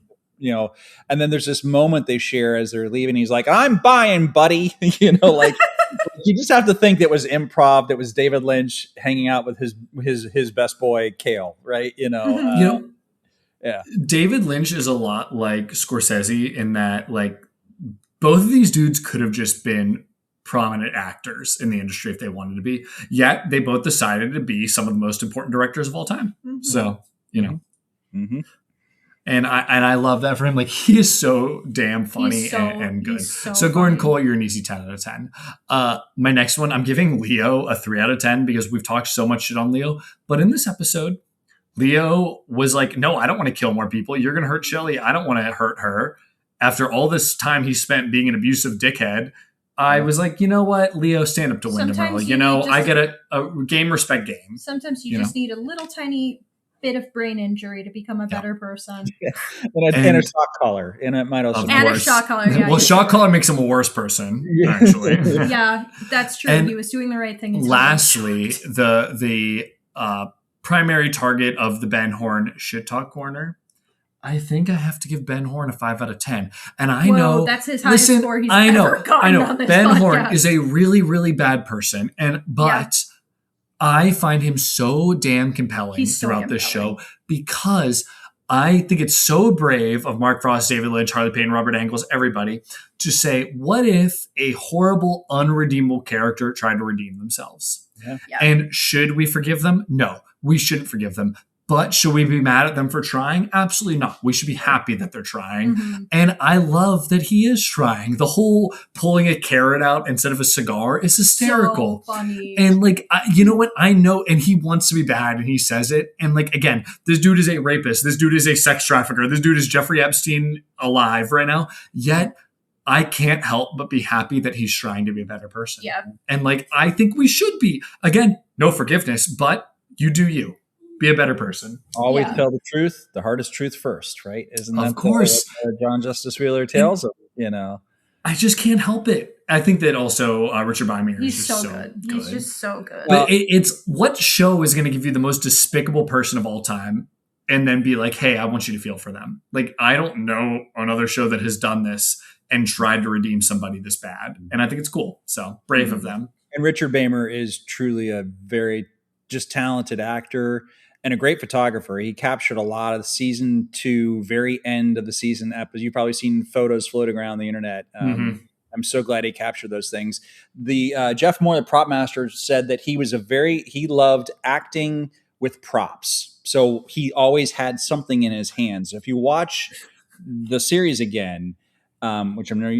then there's this moment they share as they're leaving. He's like, "I'm buying, buddy," like. You just have to think that was improv. That was David Lynch hanging out with his best boy Kale, right? Yeah. David Lynch is a lot like Scorsese in that, like, both of these dudes could have just been prominent actors in the industry if they wanted to be. Yet they both decided to be some of the most important directors of all time. Mm-hmm. So Mm-hmm. And I love that for him. Like, he is so damn funny and good. So Gordon Cole, you're an easy 10 out of 10. My next one, I'm giving Leo a 3 out of 10 because we've talked so much shit on Leo. But in this episode, Leo was like, no, I don't want to kill more people. You're going to hurt Shelley. I don't want to hurt her. After all this time he spent being an abusive dickhead, I was like, you know what, Leo, stand up to Wyndham Earl. I get a game, respect game. Sometimes you just need a little tiny bit of brain injury to become a better person. Yeah. And a shock collar. And it might also a shock collar, yeah. Well, shock collar makes him a worse person, actually. Yeah, that's true. And he was doing the right thing. Lastly, the primary target of the Ben Horn Shit Talk Corner, I think I have to give Ben Horn a 5 out of 10. And I Whoa, know that's his highest score he's I know, ever gotten on this Ben Horn podcast. is a really, really bad person. But I find him so damn compelling throughout this show because I think it's so brave of Mark Frost, David Lynch, Harley Payne, Robert Engels, everybody to say, what if a horrible, unredeemable character tried to redeem themselves? Yeah. And should we forgive them? No, we shouldn't forgive them. But should we be mad at them for trying? Absolutely not. We should be happy that they're trying. Mm-hmm. And I love that he is trying. The whole pulling a carrot out instead of a cigar is hysterical. So funny. And like, you know what? I know, and he wants to be bad and he says it. And like, again, this dude is a rapist. This dude is a sex trafficker. This dude is Jeffrey Epstein alive right now. Yet I can't help but be happy that he's trying to be a better person. Yeah. And like, I think we should be. Again, no forgiveness, but you do you. Be a better person. Always tell the truth, the hardest truth first, right? Isn't that of course what John Justice Wheeler tells of, you know? I just can't help it. I think that also Richard Beimer He's is just so good. He's just so good. But it's what show is going to give you the most despicable person of all time and then be like, hey, I want you to feel for them. Like, I don't know another show that has done this and tried to redeem somebody this bad. And I think it's cool. So brave of them. And Richard Beimer is truly a very just talented actor and a great photographer. He captured a lot of the season 2, very end of the season episodes. You've probably seen photos floating around the internet. I'm so glad he captured those things. The Jeff Moore, the prop master, said that he loved acting with props. So he always had something in his hands. If you watch the series again, which I know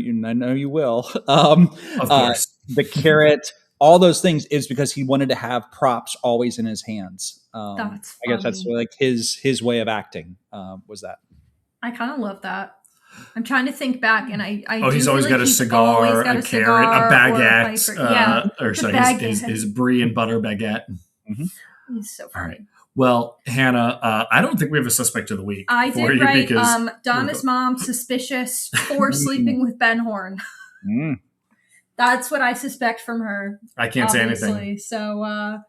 you will, of course, the carrot, all those things is because he wanted to have props always in his hands. I guess that's like his way of acting was that. I kind of love that. I'm trying to think back, and I he's always got a cigar, a carrot, a baguette, his brie and butter baguette. Mm-hmm. He's so funny. All right. Well, Hannah, I don't think we have a suspect of the week. I did write Donna's mom suspicious for sleeping with Ben Horn. That's what I suspect from her. I can't say anything. So,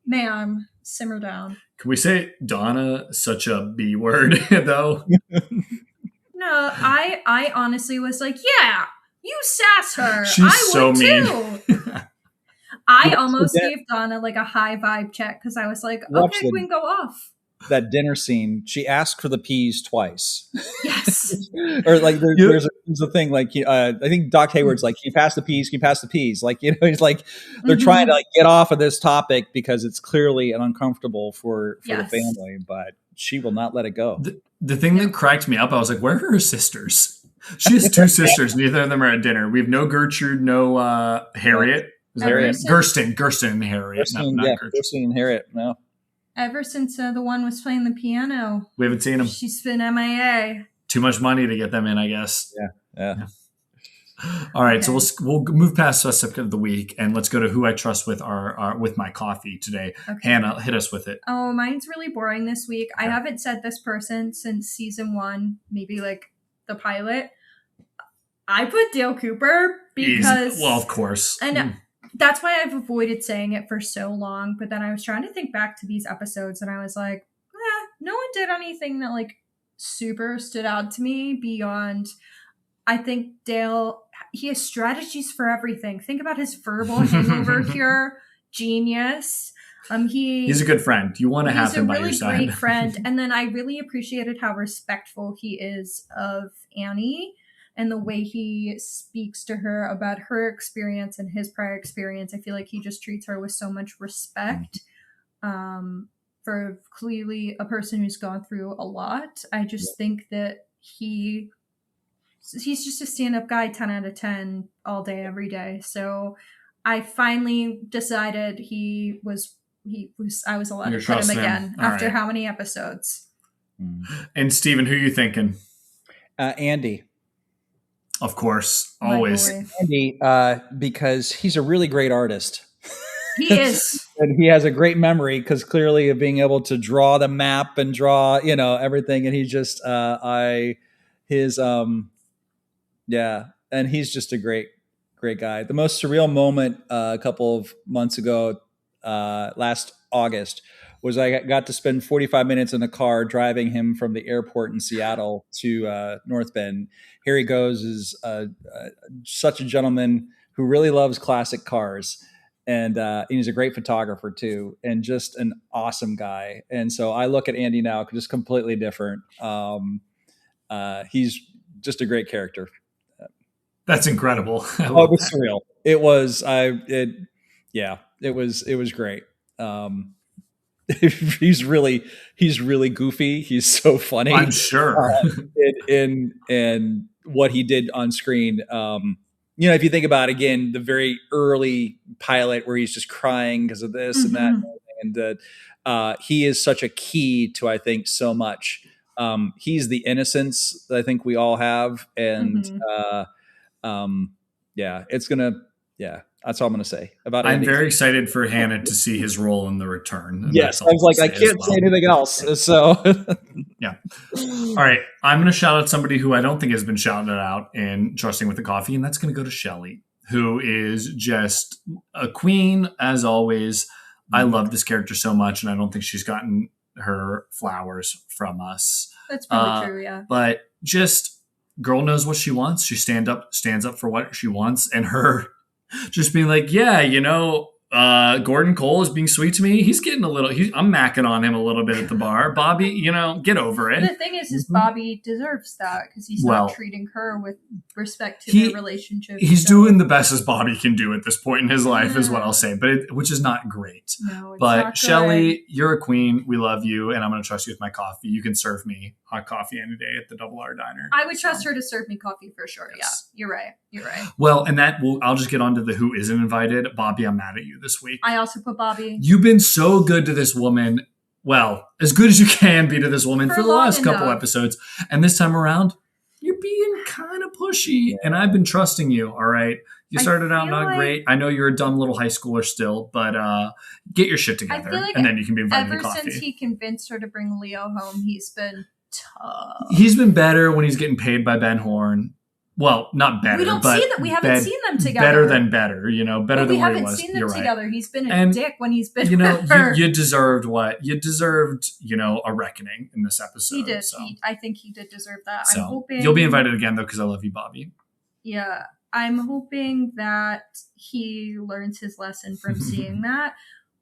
ma'am, simmer down. Can we say Donna such a B word though? No, I honestly was like, yeah, you sass her. She's I would mean. too. I almost gave Donna like a high vibe check because I was like, okay, we can go off. That dinner scene, she asked for the peas twice. Yes. Or like there's a thing like I think Doc Hayward's like, can you pass the peas? Can you pass the peas? Like, you know, he's like they're trying to like get off of this topic because it's clearly uncomfortable for the family, but she will not let it go. The thing that cracked me up, I was like, where are her sisters? She has 2 sisters. Neither of them are at dinner. We have no Gertrude, no Harriet. Gersten and Harriet. Not Gertrude. Gersten and Harriet. No. Ever since the one was playing the piano, we haven't seen them. She's been MIA. Too much money to get them in, I guess. Yeah. All right, so we'll move past suspect of the week and let's go to who I trust with with my coffee today. Okay. Hannah, hit us with it. Oh, mine's really boring this week. Okay. I haven't said this person since season 1, maybe like the pilot. I put Dale Cooper because well, of course. And that's why I've avoided saying it for so long. But then I was trying to think back to these episodes and I was like, no one did anything that like super stood out to me beyond, I think Dale, he has strategies for everything. Think about his verbal hangover cure. Genius. He's a good friend. You want to have him by your side. He's a really great friend. And then I really appreciated how respectful he is of Annie. And the way he speaks to her about her experience and his prior experience, I feel like he just treats her with so much respect. For clearly a person who's gone through a lot. I just think that he's just a stand-up guy, 10 out of 10 all day, every day. So I finally decided I was allowed to put him again after how many episodes. And Steven, who are you thinking? Andy. Of course, always. Andy, because he's a really great artist. He is. And he has a great memory because clearly of being able to draw the map and draw, everything. And he's just, and he's just a great guy. The most surreal moment a couple of months ago, last August, was I got to spend 45 minutes in the car driving him from the airport in Seattle to North Bend. Here he goes, is such a gentleman who really loves classic cars. And he's a great photographer too, and just an awesome guy. And so I look at Andy now just completely different. He's just a great character. That's incredible. It was surreal. It was. It was great. He's really goofy. He's so funny. I'm sure. And what he did on screen. If you think about, again, the very early pilot where he's just crying because of this and that, and he is such a key to, I think, so much. He's the innocence that I think we all have. And that's all I'm going to say about it. I'm very excited for Hanna to see his role in the return. Yes, I was like, I can't say anything else. So, yeah. All right. I'm going to shout out somebody who I don't think has been shouted out in Trusting with the Coffee, and that's going to go to Shelley, who is just a queen, as always. I love this character so much, and I don't think she's gotten her flowers from us. That's probably true, yeah. But just, girl knows what she wants. She stands up for what she wants, and her just being like, yeah, Gordon Cole is being sweet to me. He's getting I'm macking on him a little bit at the bar. Bobby, get over it. The thing is Bobby deserves that because he's not treating her with respect to their relationship. He's doing the best as Bobby can do at this point in his life, is what I'll say, which is not great. No, it's but not Shelley, you're a queen. We love you, and I'm going to trust you with my coffee. You can serve me hot coffee any day at the Double R Diner. I would trust her to serve me coffee for sure. Yes. Yeah, you're right. Well, and I'll just get on to the who isn't invited. Bobby, I'm mad at you this week. I also put Bobby. You've been so good to this woman. Well, as good as you can be to this woman for the last couple episodes. And this time around, you're being kind of pushy. And I've been trusting you, all right? You started out not great. I know you're a dumb little high schooler still, but get your shit together. And then you can be invited to coffee. Ever since he convinced her to bring Leo home, he's been tough. He's been better when he's getting paid by Ben Horn. Well, not better. We don't see that. We haven't seen them together. Better than better, better than where he was. We haven't seen them together. Right. He's been a dick when he's been with her. You deserved what? You deserved, a reckoning in this episode. He did. So. I think he did deserve that. So, I'm hoping you'll be invited again, though, because I love you, Bobby. Yeah. I'm hoping that he learns his lesson from seeing that.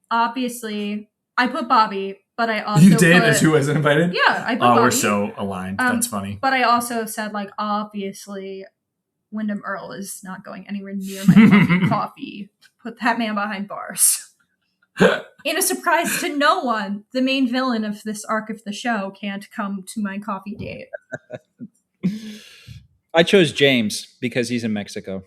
Obviously, I put Bobby, but I also You did, as who wasn't invited? Yeah, I put Bobby. Oh, we're so aligned. That's funny. But I also said, obviously, Wyndham Earl is not going anywhere near my coffee. Put that man behind bars. In a surprise to no one, the main villain of this arc of the show can't come to my coffee date. I chose James because he's in Mexico.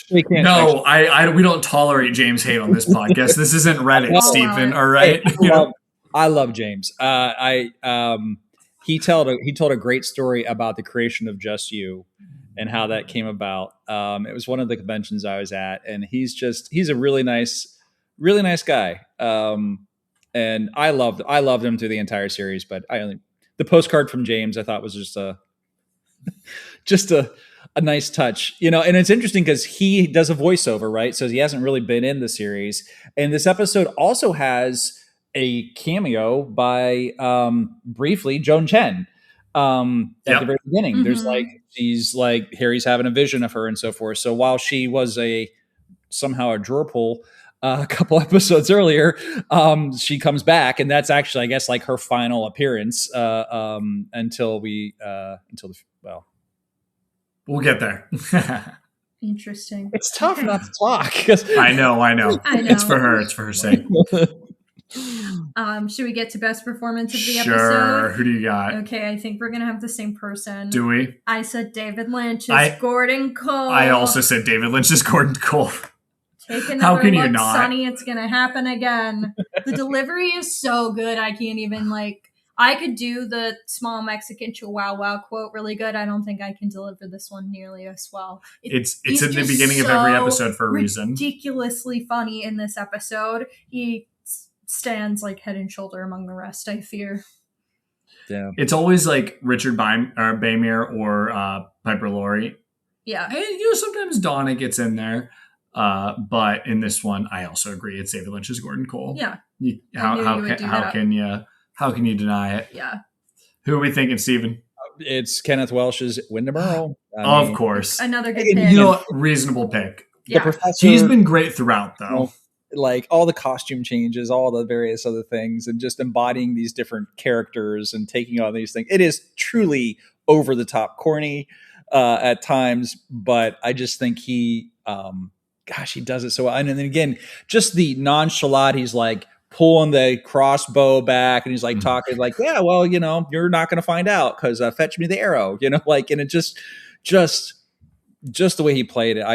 We don't tolerate James hate on this podcast. This isn't Reddit, Stephen. All right. I love James. He told a great story about the creation of Just You and how that came about. It was one of the conventions I was at, and he's a really nice guy. And I loved him through the entire series, but the postcard from James I thought was just a nice touch, and it's interesting because he does a voiceover, right? So he hasn't really been in the series. And this episode also has a cameo by briefly Joan Chen at the very beginning. Mm-hmm. There's she's Harry's having a vision of her and so forth. So while she was somehow a drawer pull a couple episodes earlier, she comes back, and that's actually, I guess, her until appearance we'll get there. Interesting. It's tough not to talk. I know. It's for her sake. Should we get to best performance of the episode? Sure. Who do you got? Okay, I think we're gonna have the same person. Do we? I said David Lynch is Gordon Cole. I also said David Lynch is Gordon Cole. Take another How can look, you not? Sonny, it's gonna happen again. The delivery is so good. I can't even I could do the small Mexican Chihuahua quote really good. I don't think I can deliver this one nearly as well. It's in the beginning of every episode for a reason. Ridiculously funny in this episode. He stands head and shoulder among the rest, I fear. Yeah. It's always Richard Baymere or Piper Laurie. Yeah. And sometimes Donna gets in there. But in this one, I also agree. It's David Lynch's Gordon Cole. Yeah. How can you deny it? Yeah. Who are we thinking, Steven? It's Kenneth Welsh's Wyndham Earl. Of course. Another good pick. You know what? Reasonable pick. Yeah. The professor, He's been great throughout, though. Like all the costume changes, all the various other things, and just embodying these different characters and taking on these things. It is truly over the top corny at times, but I just think he does it so well. And then again, just the nonchalant, he's like pulling the crossbow back and he's like talking like, yeah, well, you're not going to find out because fetch me the arrow, and it just the way he played it.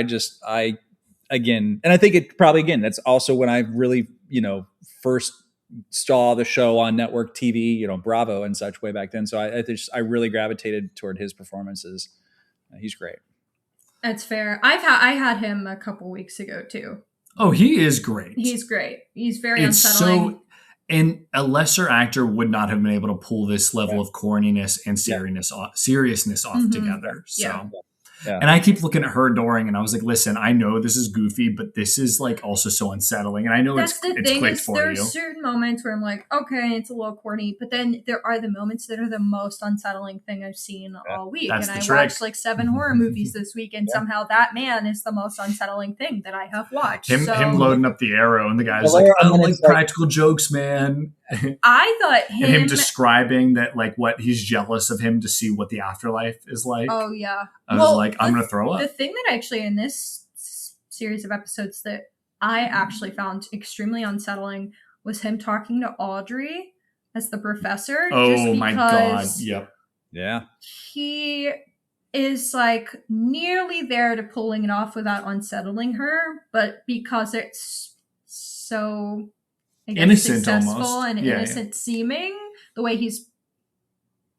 And I think it probably, again, that's also when I really, first saw the show on network TV, Bravo and such way back then. So I really gravitated toward his performances. He's great. That's fair. I had him a couple weeks ago too. Oh, he is great. He's great. He's very unsettling. And a lesser actor would not have been able to pull this level of corniness and seriousness off together. So. Yeah. And I keep looking at her adoring, and I was like, "Listen, I know this is goofy, but this is like also so unsettling." And I know it's clicked for you. There's certain moments where I'm like, "Okay, it's a little corny," but then there are the moments that are the most unsettling thing I've seen all week. And I watched like 7 horror movies this week, and somehow that man is the most unsettling thing that I have watched. Him loading up the arrow, and the guy's like, "I don't like practical jokes, man." I thought him describing that, like, what he's jealous of him to see what the afterlife is like. Oh yeah, I was like, I'm gonna throw up. The thing that actually in this series of episodes that I actually found extremely unsettling was him talking to Audrey as the professor. Oh my god! Yep. Yeah. He is like nearly there to pulling it off without unsettling her, but because it's so innocent, successful almost. And innocent seeming, the way he's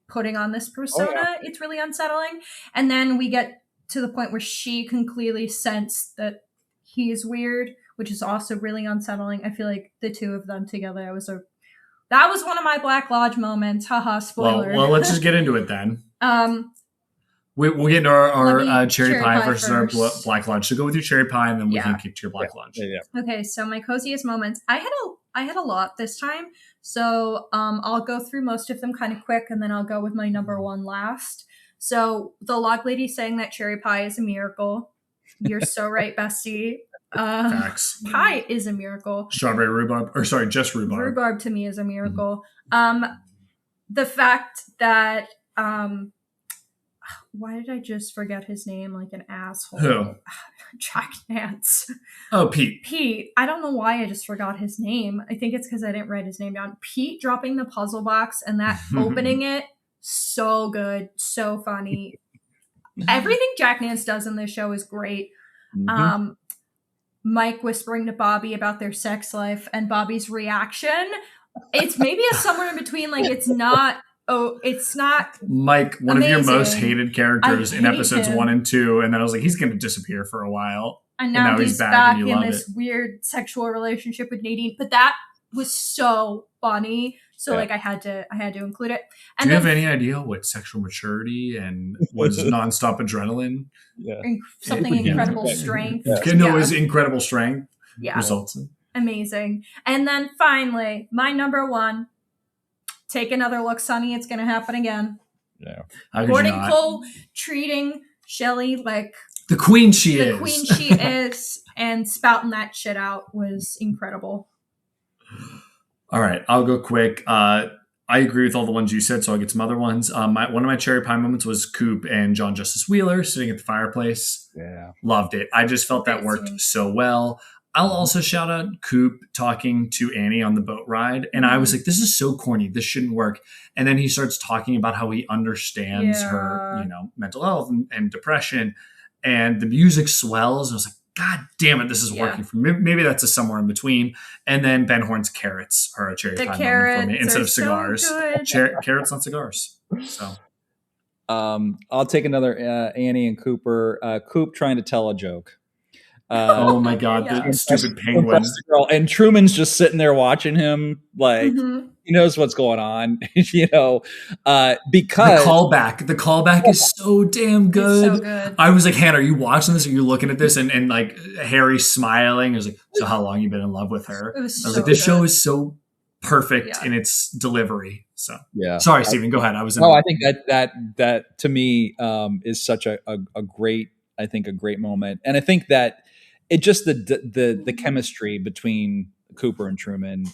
putting on this persona, it's really unsettling. And then we get to the point where she can clearly sense that he's weird, which is also really unsettling. I feel like the two of them together, that was one of my Black Lodge moments. Haha, spoiler. Well, let's just get into it then. We'll get into our cherry pie versus our Black Lodge. So go with your cherry pie, and then we can kick to your Black Lodge. Yeah. Okay, so my coziest moments. I had a lot this time, so I'll go through most of them kind of quick, and then I'll go with my number one last. So the log lady saying that cherry pie is a miracle. You're so right, bestie. Facts. Pie is a miracle. Strawberry rhubarb, just rhubarb. Rhubarb to me is a miracle. The fact that why did I just forget his name like an asshole? Who? Jack Nance. Oh, Pete. Pete. I don't know why I just forgot his name. I think it's because I didn't write his name down. Pete dropping the puzzle box and that opening it. So good. So funny. Everything Jack Nance does in this show is great. Mm-hmm. Mike whispering to Bobby about their sex life and Bobby's reaction. It's maybe a somewhere in between. Like it's not Mike, one amazing. of your most hated characters in episodes him. 1 and 2, and then I was like, he's going to disappear for a while, and now he's back and in this weird sexual relationship with Nadine. But that was so funny. So like I had to include it. And do you have any idea what sexual maturity and what is nonstop adrenaline? Incredible strength. Is incredible strength results in. Amazing. And then finally, my number one. Take another look, Sonny. It's going to happen again. Yeah. Gordon Cole treating Shelley like the queen she is. The queen she is, and spouting that shit out was incredible. All right, I'll go quick. I agree with all the ones you said, so I'll get some other ones. One of my cherry pie moments was Coop and John Justice Wheeler sitting at the fireplace. Yeah. Loved it. I just felt that worked so well. I'll also shout out Coop talking to Annie on the boat ride. And I was like, this is so corny. This shouldn't work. And then he starts talking about how he understands her, mental health and depression. And the music swells. And I was like, God damn it, this is working for me. Maybe that's a somewhere in between. And then Ben Horn's carrots are a cherry pie moment for me instead of cigars. Carrots, not cigars. So I'll take another Annie and Cooper. Coop trying to tell a joke. Oh my God, Yeah. the stupid Impress penguin. the girl. And Truman's just sitting there watching him, like Mhm. he knows what's going on, The because callback is so damn good. It's so good. I was like, Hannah, are you watching this? Are you looking at this? And like Harry's smiling. I was like, so how long you been in love with her? It was I was so like, this show good. is so perfect Yeah. in its delivery. So yeah. sorry, Stephen, go ahead. I was No, I think that to me is such a great, I think a great moment, and I think that it just the chemistry between Cooper and Truman.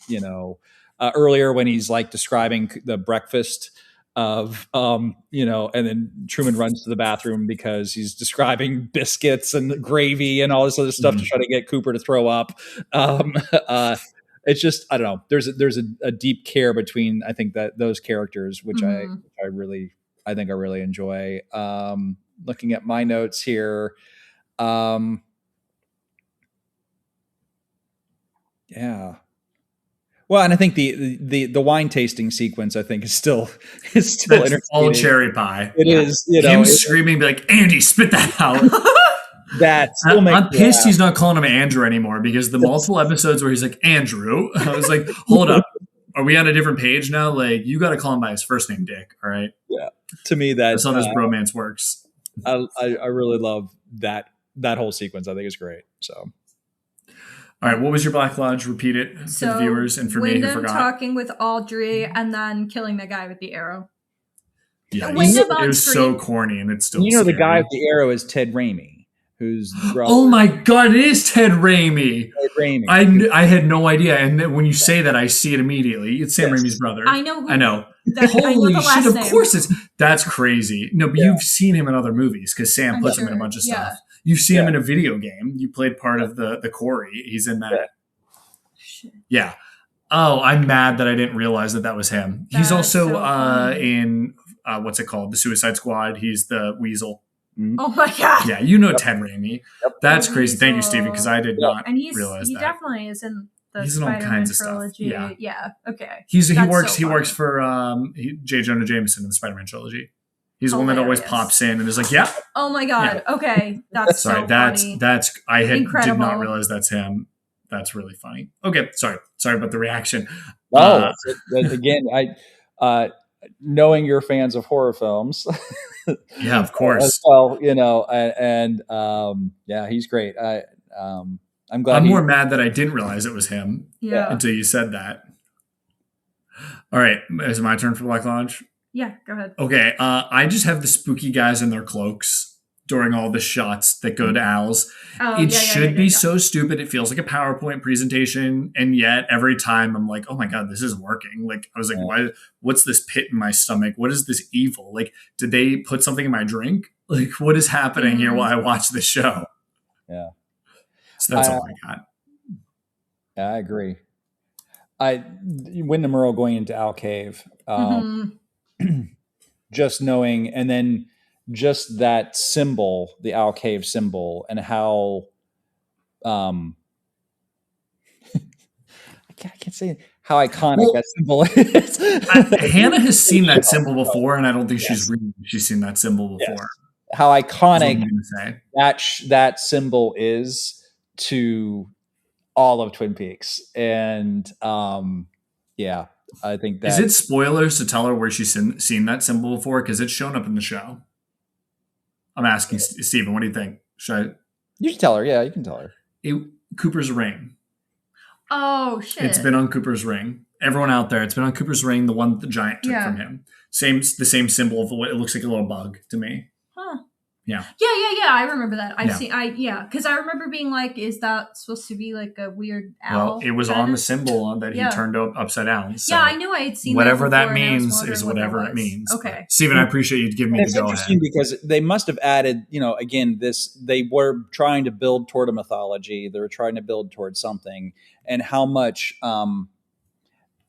Earlier when he's like describing the breakfast of and then Truman runs to the bathroom because he's describing biscuits and gravy and all this other stuff to try to get Cooper to throw up. It's just, I don't know. There's a deep care between, I think, that those characters, which I really enjoy. Looking at my notes here. Yeah. Well, and I think the wine tasting sequence, I think, is still that's entertaining. all cherry pie. It is, him screaming, be like, Andy, spit that out. That still makes I'm me pissed laugh. he's not calling him Andrew anymore, because the multiple episodes where he's like, Andrew, I was like, hold up. Are we on a different page now? Like, you got to call him by his first name, Dick. All right. Yeah. To me, That's how this bromance works. I really love that whole sequence. I think it's great. So. All right. What was your Black Lodge? Repeat it for the viewers and for me who Wyndham forgot. talking with Audrey and then killing the guy with the arrow. Yeah, Wyndham it on was screen. so corny, and it's still The scary. guy with the arrow is Ted Raimi, who's oh my God, it is Ted Raimi. Ted Raimi. I had no idea, and then when you say that, I see it immediately. It's Sam Raimi's brother. I know. I know. I know Holy the shit! last Of name. course, that's crazy. No, but you've seen him in other movies because Sam I'm puts him in a sure. bunch of Yeah. stuff. You've seen him in a video game. You played part of the Corey. He's in that. Yeah. Oh, I'm mad that I didn't realize that was him. He's That's also so funny. in what's it called? The Suicide Squad. He's the Weasel. Oh my God. Yeah, you know Ted Raimi. That's The crazy. Thank you, Weasel. Stephen, because I did not And realize he that. definitely is in the He's in all Spider-Man kinds of stuff. trilogy. Yeah. Okay. He That's works so funny. for J. Jonah Jameson in the Spider-Man trilogy. He's the one that always Hilarious. pops in and is like, "Yeah." Oh my God. Okay. That's Sorry, so that's funny. I did Incredible. not realize that's him. That's really funny. Okay, sorry about the reaction. Again, I knowing you're fans of horror films. Yeah, of course. As well, yeah, he's great. I'm glad. I'm more mad that I didn't realize it was him Yeah. until you said that. All right, is it my turn for Black Lodge? Yeah. Go ahead. Okay, I just have the spooky guys in their cloaks during all the shots that go to Al's. Oh, It yeah, should be so stupid. It feels like a PowerPoint presentation. And yet every time I'm like, oh my God, this is working. Like, I was like, why? What's this pit in my stomach? What is this evil? Like, did they put something in my drink? Like, what is happening here while I watch the show? Yeah. So that's all I got. Yeah, I agree. Wyndham Earl going into Al Cave, just knowing, and then just that symbol, the Al Cave symbol, and how I can't say how iconic that symbol is. Hanna has seen that symbol before, and I don't think she's seen that symbol before. Yes. How iconic say. that symbol is to all of Twin Peaks, and yeah, I think that is it spoilers to tell her where she's seen that symbol before, because it's shown up in the show. I'm asking Stephen, what do you think? You can tell her. Yeah, you can tell her. Cooper's ring. Oh shit! It's been on Cooper's ring. Everyone out there, it's been on Cooper's ring. The one that the giant took from him. The same symbol of it looks like a little bug to me. Huh. Yeah. Yeah. I remember that. Because I remember being like, is that supposed to be like a weird owl? Well, it was on the symbol that he turned upside down. So yeah, I knew I had seen whatever that that means is whatever it means. Okay. Stephen, I appreciate you giving me the It's go interesting ahead. because they must have added, again, they were trying to build toward a mythology. They were trying to build towards something, and how much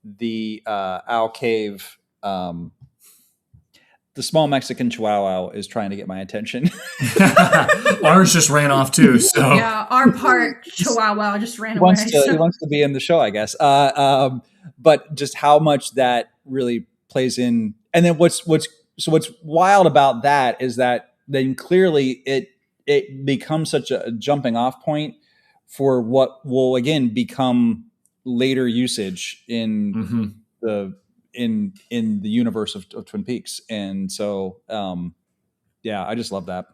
the Owl Cave, the small Mexican Chihuahua is trying to get my attention. Ours just ran off too. So yeah, our part Chihuahua just ran away. He wants to be in the show, I guess. But just how much that really plays in, and then what's wild about that is that then clearly it becomes such a jumping off point for what will again become later usage in the universe of Twin Peaks. And so I just love that.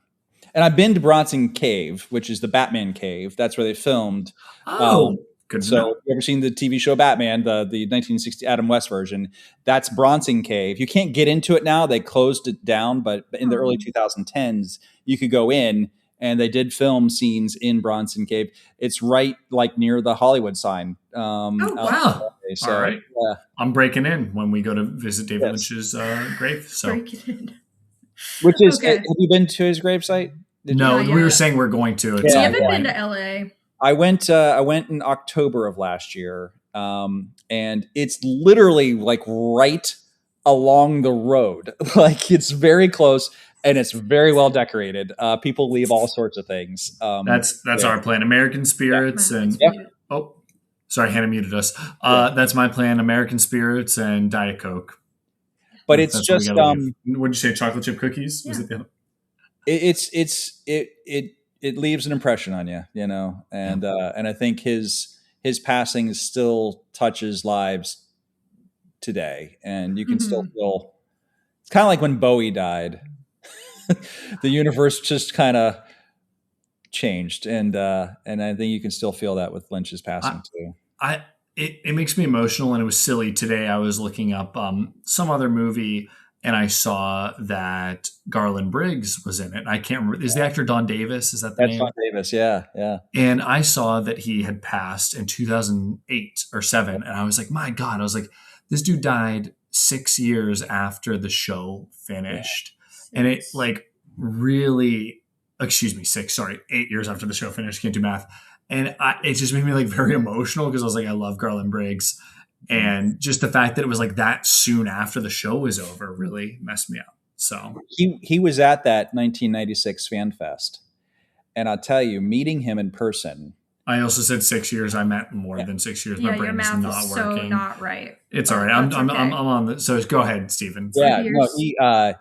And I've been to Bronson Cave, which is the Batman cave. That's where they filmed. Good. So you ever seen the TV show Batman, the 1960 Adam West version? That's Bronson Cave. You can't get into it now. They closed it down, but in the early 2010s, you could go in, and they did film scenes in Bronson Cave. It's right like near the Hollywood sign. Wow. So, all right. I'm breaking in when we go to visit David Lynch's grave. So Break it in. Which is, have you been to his gravesite? No, we were saying we're going to. You haven't been to LA. I went in October of last year, and it's literally like right along the road. Like it's very close, and it's very well decorated. People leave all sorts of things. That's our plan. American Spirits and oh, sorry, Hanna muted us. That's my plan. American Spirits and Diet Coke. But it's just what'd you say? Chocolate chip cookies? Was it it leaves an impression on you, you know, and I think his passing still touches lives today, and you can still feel. It's kind of like when Bowie died, the universe just kind of changed, and I think you can still feel that with Lynch's passing too. It makes me emotional, and it was silly. Today I was looking up some other movie, and I saw that Garland Briggs was in it. I can't remember. Is the actor Don Davis? Is that the name? That's Don Davis, yeah. And I saw that he had passed in 2008 or 2007, and I was like, my God. I was like, this dude died 6 years after the show finished. And it like really, 8 years after the show finished. Can't do math. And it just made me like very emotional because I was like, I love Garland Briggs. And just the fact that it was like that soon after the show was over really messed me up. So he was at that 1996 Fan Fest. And I'll tell you, meeting him in person. I also said 6 years. I meant more than 6 years. My brain is not working. So not right. It's all right. I'm on the. So go ahead, Stephen. Yeah, no,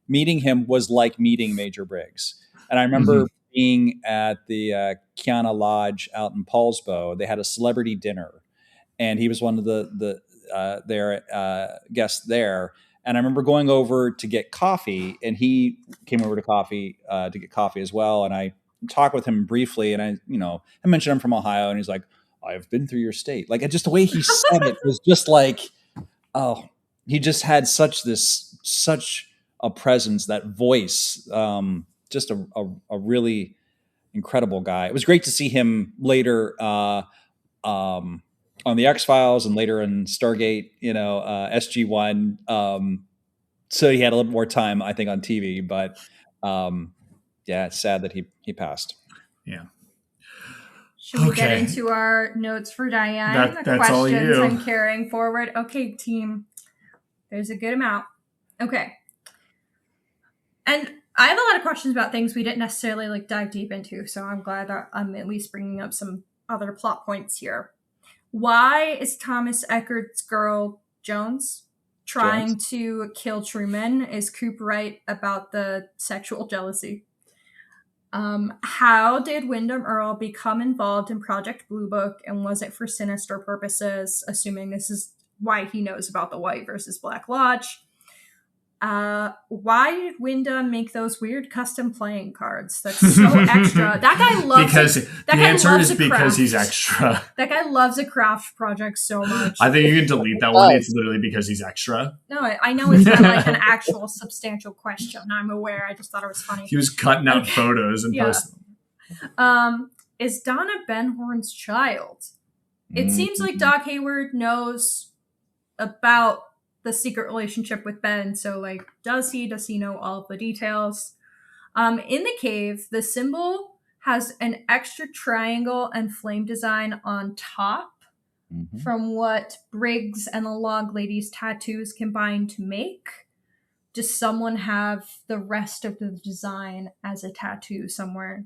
meeting him was like meeting Major Briggs. And I remember being at the Kiana Lodge out in Paulsbo. They had a celebrity dinner, and he was one of their guests there. And I remember going over to get coffee, and he came over to get coffee as well. And I talked with him briefly, and I mentioned I'm from Ohio, and he's like, "I've been through your state." Like just the way he said it was just like, oh, he just had such a presence, that voice. Just a really incredible guy. It was great to see him later on the X-Files and later in Stargate, SG-1. So he had a little more time, I think, on TV. But it's sad that he passed. Yeah. Should we get into our notes for Diane? The questions all you. I'm carrying forward. Okay, team. There's a good amount. Okay. And I have a lot of questions about things we didn't necessarily dive deep into, so I'm glad that I'm at least bringing up some other plot points here. Why is Thomas Eckert's girl Jones trying to kill Truman? Is Coop right about the sexual jealousy? How did Wyndham Earl become involved in Project Blue Book, and was it for sinister purposes, assuming this is why he knows about the White versus Black Lodge? Why did Wyndham make those weird custom playing cards? That's so extra. That guy loves because he's extra. That guy loves a craft project so much. I think you can delete that one. It's literally because he's extra. No, I know it's not like an actual substantial question. I'm aware. I just thought it was funny. He was cutting out photos and posting them. Is Donna Benhorn's child? It seems like Doc Hayward knows about the secret relationship with Ben. So does he know all of the details? In the cave, the symbol has an extra triangle and flame design on top from what Briggs and the Log Lady's tattoos combined to make. Does someone have the rest of the design as a tattoo somewhere?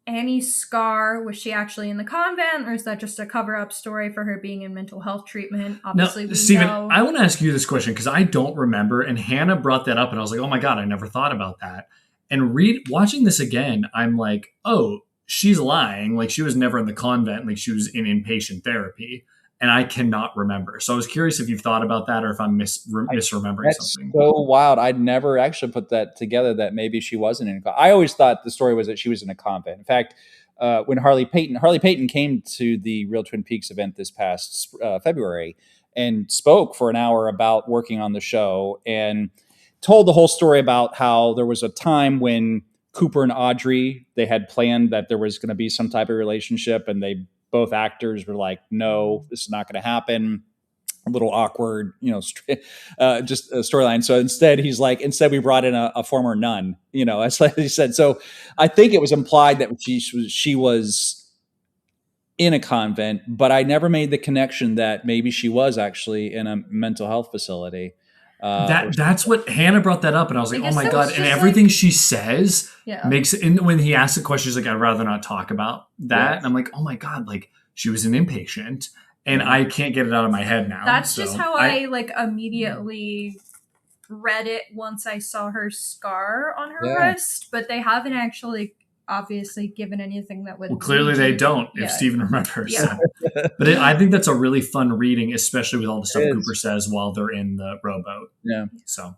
Annie's scar, was she actually in the convent, or is that just a cover-up story for her being in mental health treatment? Obviously, now, Stephen, I want to ask you this question because I don't remember, and Hanna brought that up, and I was like, oh my God, I never thought about that. And watching this again, I'm like, oh, she's lying. Like, she was never in the convent. Like, she was in inpatient therapy. And I cannot remember. So I was curious if you've thought about that or if I'm misremembering That's something. so wild. I'd never actually put that together that maybe she wasn't in a convent. I always thought the story was that she was in a convent. In fact, when Harley Peyton came to the Real Twin Peaks event this past February and spoke for an hour about working on the show and told the whole story about how there was a time when Cooper and Audrey, they had planned that there was going to be some type of relationship, and both actors were like, no, this is not going to happen. A little awkward, just a storyline. So instead we brought in a former nun, as he said. So I think it was implied that she was in a convent, but I never made the connection that maybe she was actually in a mental health facility. That's what Hanna brought that up, and I was like, oh my God. And everything she says makes it. And when he asked the question, she's like, I'd rather not talk about that. And I'm like, oh my God, like she was an inpatient, and I can't get it out of my head now. That's just how I immediately read it once I saw her scar on her wrist, but they haven't actually obviously given anything that would. Well, clearly they don't, if Steven remembers. Yeah. But I think that's a really fun reading, especially with all the stuff Cooper says while they're in the rowboat. Yeah. So.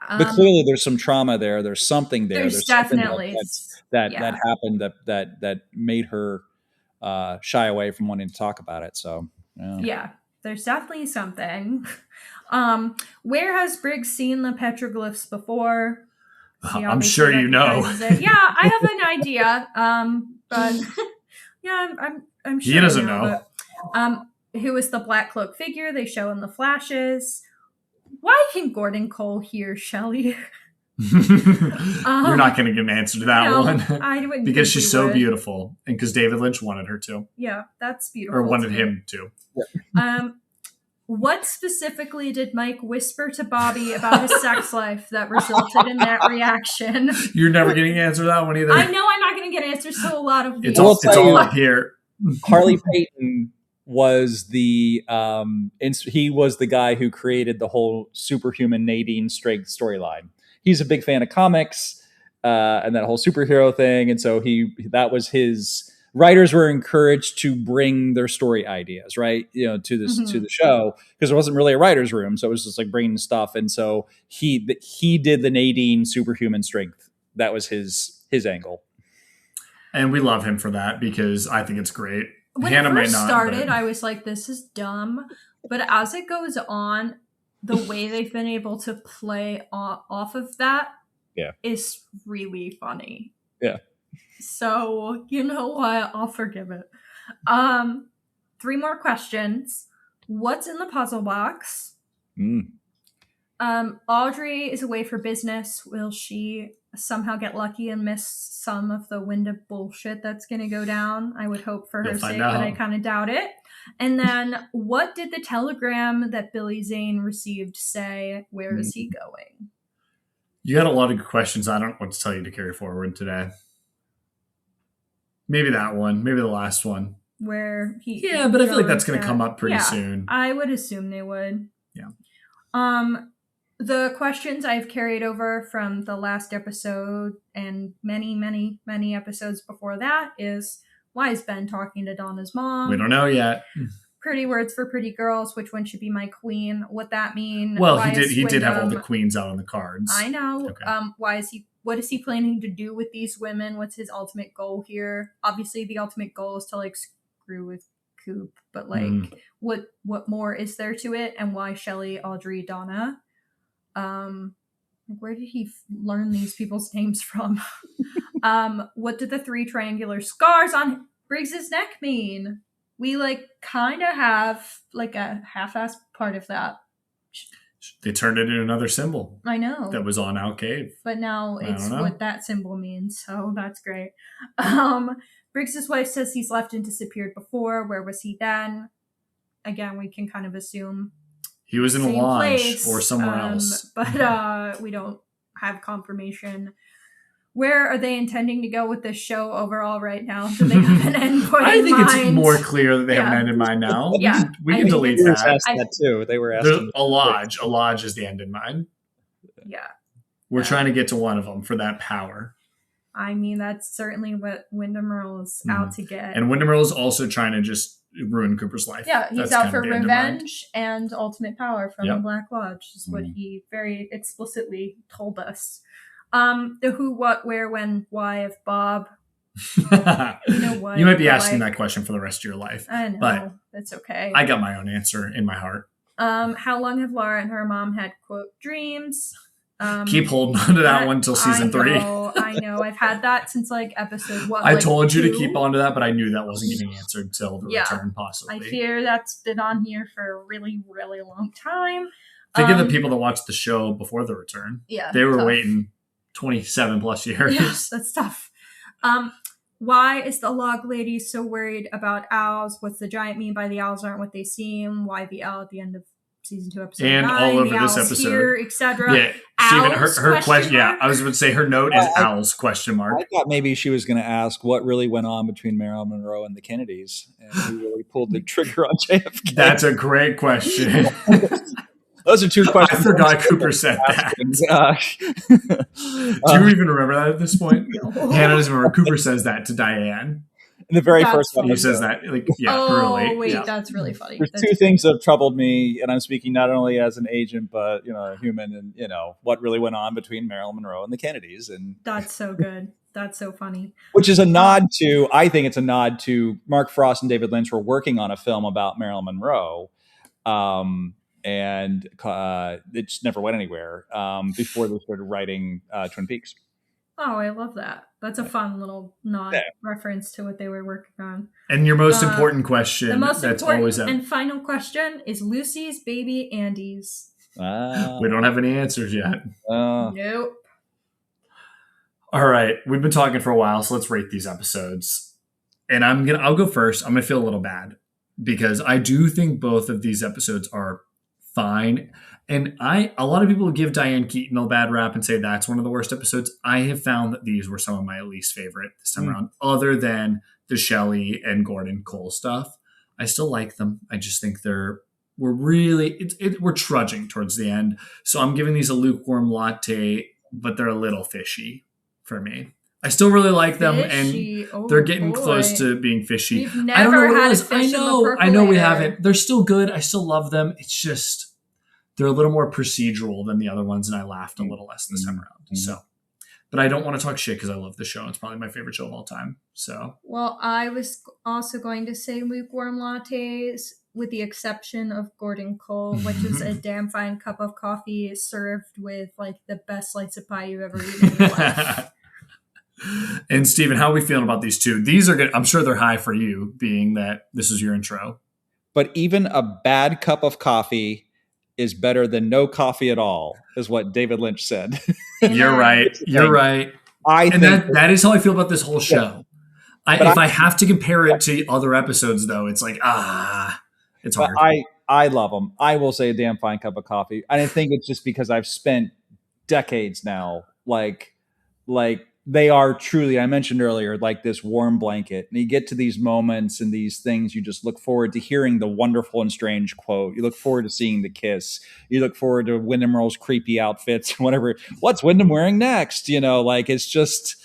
But clearly there's some trauma there. There's something there. There's definitely that happened that made her shy away from wanting to talk about it. So yeah, there's definitely something. Where has Briggs seen the petroglyphs before? I'm sure you know. Yeah, I have an idea. But yeah, I'm sure he doesn't know. But, who is the black cloak figure they show in the flashes? Why can Gordon Cole hear Shelley? You're not going to get an answer to that one. I wouldn't because she's so beautiful, and because David Lynch wanted her to. Yeah, that's beautiful. Or wanted him to. What specifically did Mike whisper to Bobby about his sex life that resulted in that reaction? You're never getting an answer to that one either. I know I'm not going to get answers to a lot of these. It's all up here. Harley Peyton was he was the guy who created the whole superhuman Nadine strength storyline. He's a big fan of comics and that whole superhero thing, and so that was his. Writers were encouraged to bring their story ideas, right? To the show, because there wasn't really a writer's room, so it was just like bringing stuff. And so he did the Nadine superhuman strength. That was his angle, and we love him for that because I think it's great. When Hanna it first might not, started, I was like, "This is dumb," but as it goes on, the way they've been able to play off of that, is really funny. Yeah. So, you know what? I'll forgive it. 3 more questions. What's in the puzzle box? Audrey is away for business. Will she somehow get lucky and miss some of the wind of bullshit that's going to go down? I would hope for her sake, but I kind of doubt it. And then, what did the telegram that Billy Zane received say? Where is he going? You got a lot of good questions. I don't know what to tell you to carry forward today. Maybe that one. Maybe the last one. Where he... Yeah, but I feel like that's going to come up pretty soon. I would assume they would. Yeah. The questions I've carried over from the last episode and many, many, many episodes before that is, why is Ben talking to Donna's mom? We don't know yet. Pretty words for pretty girls. Which one should be my queen? What that mean? Well, he did have all the queens out on the cards. I know. Okay. What is he planning to do with these women? What's his ultimate goal here? Obviously, the ultimate goal is to screw with Coop, but what more is there to it? And why Shelley, Audrey, Donna? Where did he learn these people's names from? What did the 3 triangular scars on Briggs's neck mean? We kind of have a half-assed part of that. They turned it into another symbol. I know. That was on Al Cave. But now it's what that symbol means, so that's great. Briggs's wife says he's left and disappeared before. Where was he then? Again, we can kind of assume he was in a lodge or somewhere else. But we don't have confirmation. Where are they intending to go with this show overall right now? Do they have an end point I think in mind? It's more clear that they have an end in mind now. Yeah. We can delete that. That too. They were asking. A lodge is the end in mind. Yeah. We're trying to get to one of them for that power. I mean, that's certainly what Wyndham Earl is out to get. And Wyndham Earl is also trying to just ruin Cooper's life. Yeah, he's out for revenge and ultimate power from the Black Lodge, is what he very explicitly told us. The who, what, where, when, why of Bob. You know what? You might be asking that question for the rest of your life. I know, but that's okay. I got my own answer in my heart. How long have Laura and her mom had, quote, dreams? Keep holding on to that one till season 3. I know. I've had that since like episode 1. I told you to keep on to that, but I knew that wasn't getting answered till the return, possibly. I fear that's been on here for a really, really long time. Think of the people that watched the show before the return. Yeah. They were waiting 27 plus years. Yes, that's tough. Why is the log lady so worried about owls? What's the giant mean by the owls aren't what they seem? Why the owl at the end of season 2 episode and 9, all over this episode, etc. Yeah, Steven, her question. Yeah, I was going to say her note is owls question mark. I thought maybe she was going to ask what really went on between Marilyn Monroe and the Kennedys, and who really pulled the trigger on JFK. That's a great question. Those are 2 questions. I forgot Cooper said that. Do you even remember that at this point? Hanna doesn't remember. Cooper says that to Diane. In the very first one, he says that, early. Oh, wait, that's really funny. There's 2 things that have troubled me, and I'm speaking not only as an agent, but a human, and what really went on between Marilyn Monroe and the Kennedys, and that's so good. That's so funny. Which is a nod to, I think it's a nod to Mark Frost and David Lynch were working on a film about Marilyn Monroe, and it just never went anywhere before they started writing Twin Peaks. Oh, I love that. That's a fun little nod reference to what they were working on. And your most important question, the most that's important always and final question is Lucy's baby Andy's. We don't have any answers yet. Nope. All right, we've been talking for a while, so let's rate these episodes. And I'll go first. I'm gonna feel a little bad because I do think both of these episodes are fine. And a lot of people give Diane Keaton a bad rap and say that's one of the worst episodes. I have found that these were some of my least favorite this time around, other than the Shelley and Gordon Cole stuff. I still like them. I just think we're trudging towards the end. So I'm giving these a lukewarm latte, but they're a little fishy for me. I still really like them, and they're getting close to being fishy. We've never had a fish in the I know we haven't. They're still good. I still love them. It's just they're a little more procedural than the other ones, and I laughed a little less this time around. So, but I don't want to talk shit because I love the show. It's probably my favorite show of all time. So, well, I was also going to say lukewarm lattes, with the exception of Gordon Cole, which is a damn fine cup of coffee served with like the best slice of pie you've ever eaten in your life. And Steven, how are we feeling about these 2? These are good. I'm sure they're high for you, being that this is your intro. But even a bad cup of coffee is better than no coffee at all, is what David Lynch said. You're right. You're right. That is how I feel about this whole show. Yeah. If I have to compare it to other episodes, though, it's like, it's hard. I love them. I will say a damn fine cup of coffee. And I think it's just because I've spent decades now, like they are truly, I mentioned earlier, like this warm blanket. And you get to these moments and these things, you just look forward to hearing the wonderful and strange quote. You look forward to seeing the kiss. You look forward to Wyndham Earl's creepy outfits, whatever. What's Wyndham wearing next? It's just,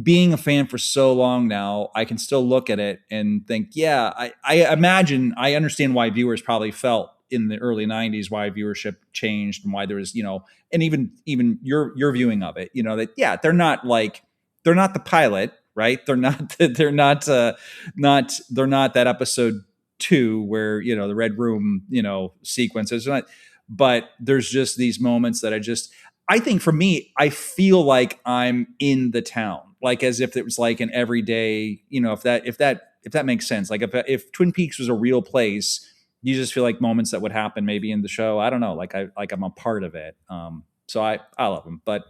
being a fan for so long now, I can still look at it and think, I imagine, I understand why viewers probably felt in the early 90s, why viewership changed and why there was, and even your viewing of it, that they're not the pilot, right? They're not that episode 2 where, the Red Room, sequences, but there's just these moments that I think for me, I feel like I'm in the town, like as if it was like an everyday, if that makes sense. Like if Twin Peaks was a real place, you just feel like moments that would happen maybe in the show. I don't know. Like I'm a part of it. So I love them, but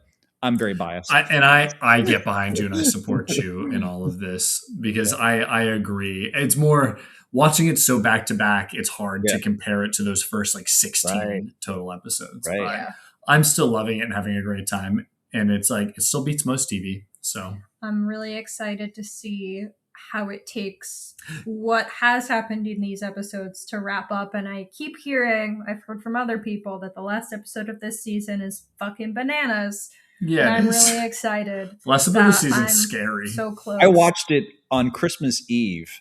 I'm very biased. I get behind you and I support you in all of this because I agree. It's more watching it so back to back. It's hard to compare it to those first like 16 total episodes. Right. But I'm still loving it and having a great time. And it's like, it still beats most TV. So I'm really excited to see how it takes what has happened in these episodes to wrap up. And I keep hearing, I've heard from other people that the last episode of this season is fucking bananas. Yeah, and I'm really excited. Last episode of the season's scary. So close. I watched it on Christmas Eve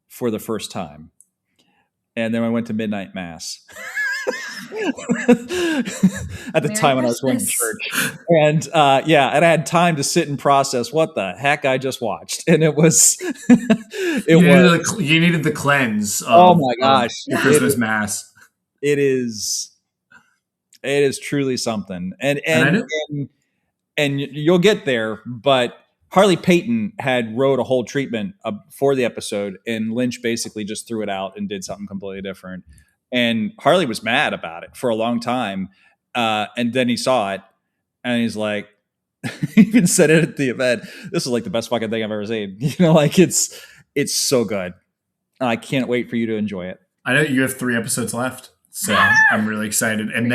for the first time, and then I went to midnight mass. At the time when I was going to church, and and I had time to sit and process what the heck I just watched, and it was you needed the cleanse. Oh my gosh, the Christmas mass! It is truly something, and you'll get there, but Harley Peyton had wrote a whole treatment for the episode, and Lynch basically just threw it out and did something completely different. And Harley was mad about it for a long time. And then he saw it and he's like, he even said it at the event, this is like the best fucking thing I've ever seen. Like it's so good. I can't wait for you to enjoy it. I know you have 3 episodes left, so I'm really excited. And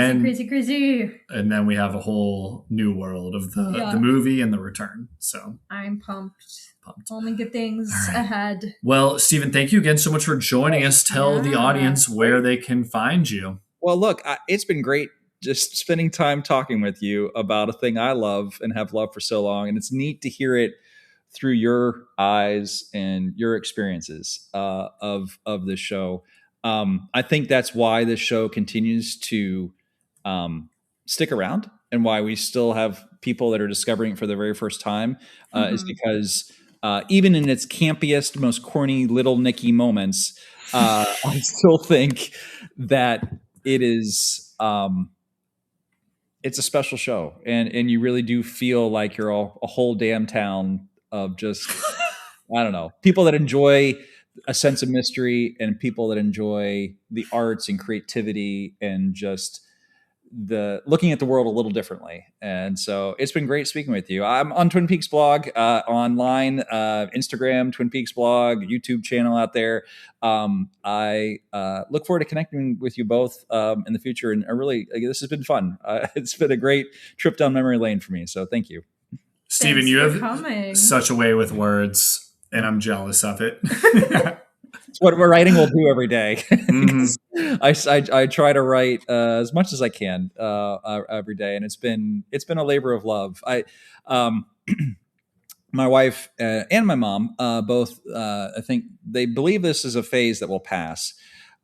crazy. And then we have a whole new world of the movie and the return. So I'm pumped. Only good things ahead. Well, Stephen, thank you again so much for joining us. Tell the audience where they can find you. Well, look, it's been great just spending time talking with you about a thing I love and have loved for so long. And it's neat to hear it through your eyes and your experiences of this show. I think that's why this show continues to stick around, and why we still have people that are discovering it for the very first time is because even in its campiest, most corny little Nicky moments, I still think that it is it's a special show, and you really do feel like you're a whole damn town of just I don't know, people that enjoy a sense of mystery and people that enjoy the arts and creativity and just the looking at the world a little differently. And so it's been great speaking with you. I'm on Twin Peaks blog online, Instagram, Twin Peaks blog, YouTube channel out there. I look forward to connecting with you both in the future. And this has been fun. It's been a great trip down memory lane for me. So thank you. Stephen, you have such a way with words, and I'm jealous of it. It's what writing will do every day. I try to write as much as I can every day, and it's been a labor of love. My wife and my mom both I think they believe this is a phase that will pass.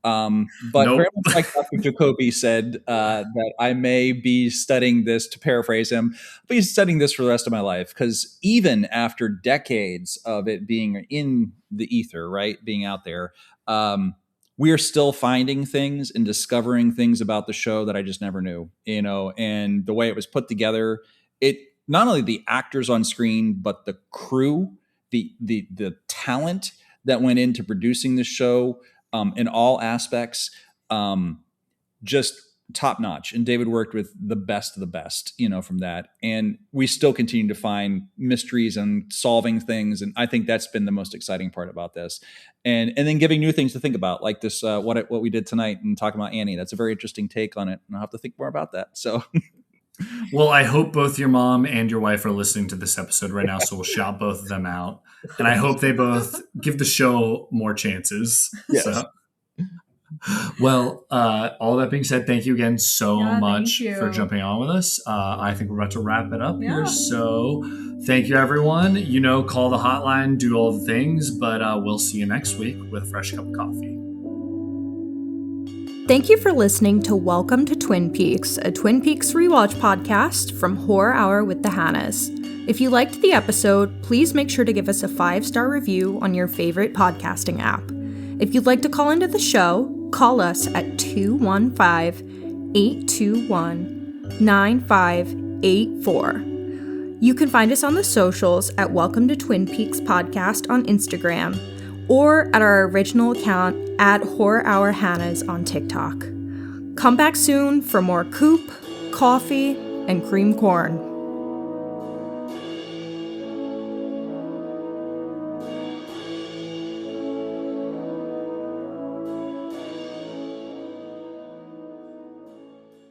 But very much like Dr. Jacoby said, that I may be studying this, to paraphrase him, I'll be studying this for the rest of my life, because even after decades of it being in the ether, right, being out there, we are still finding things and discovering things about the show that I just never knew, and the way it was put together, it not only the actors on screen, but the crew, the talent that went into producing the show, in all aspects, just top notch. And David worked with the best of the best, from that. And we still continue to find mysteries and solving things. And I think that's been the most exciting part about this. And then giving new things to think about, like this, what we did tonight and talking about Annie. That's a very interesting take on it. And I'll have to think more about that. So. Well, I hope both your mom and your wife are listening to this episode right now, so we'll shout both of them out. And I hope they both give the show more chances. Yes. So. Well, all that being said, thank you again so much for jumping on with us. I think we're about to wrap it up here. So thank you, everyone. Call the hotline, do all the things, but we'll see you next week with a fresh cup of coffee. Thank you for listening to Welcome to Twin Peaks, a Twin Peaks rewatch podcast from Horror Hour with the Hannas. If you liked the episode, please make sure to give us a 5-star review on your favorite podcasting app. If you'd like to call into the show, call us at 215-821-9584. You can find us on the socials at Welcome to Twin Peaks Podcast on Instagram, or at our original account at Horror Hour Hannas on TikTok. Come back soon for more coop, coffee, and cream corn.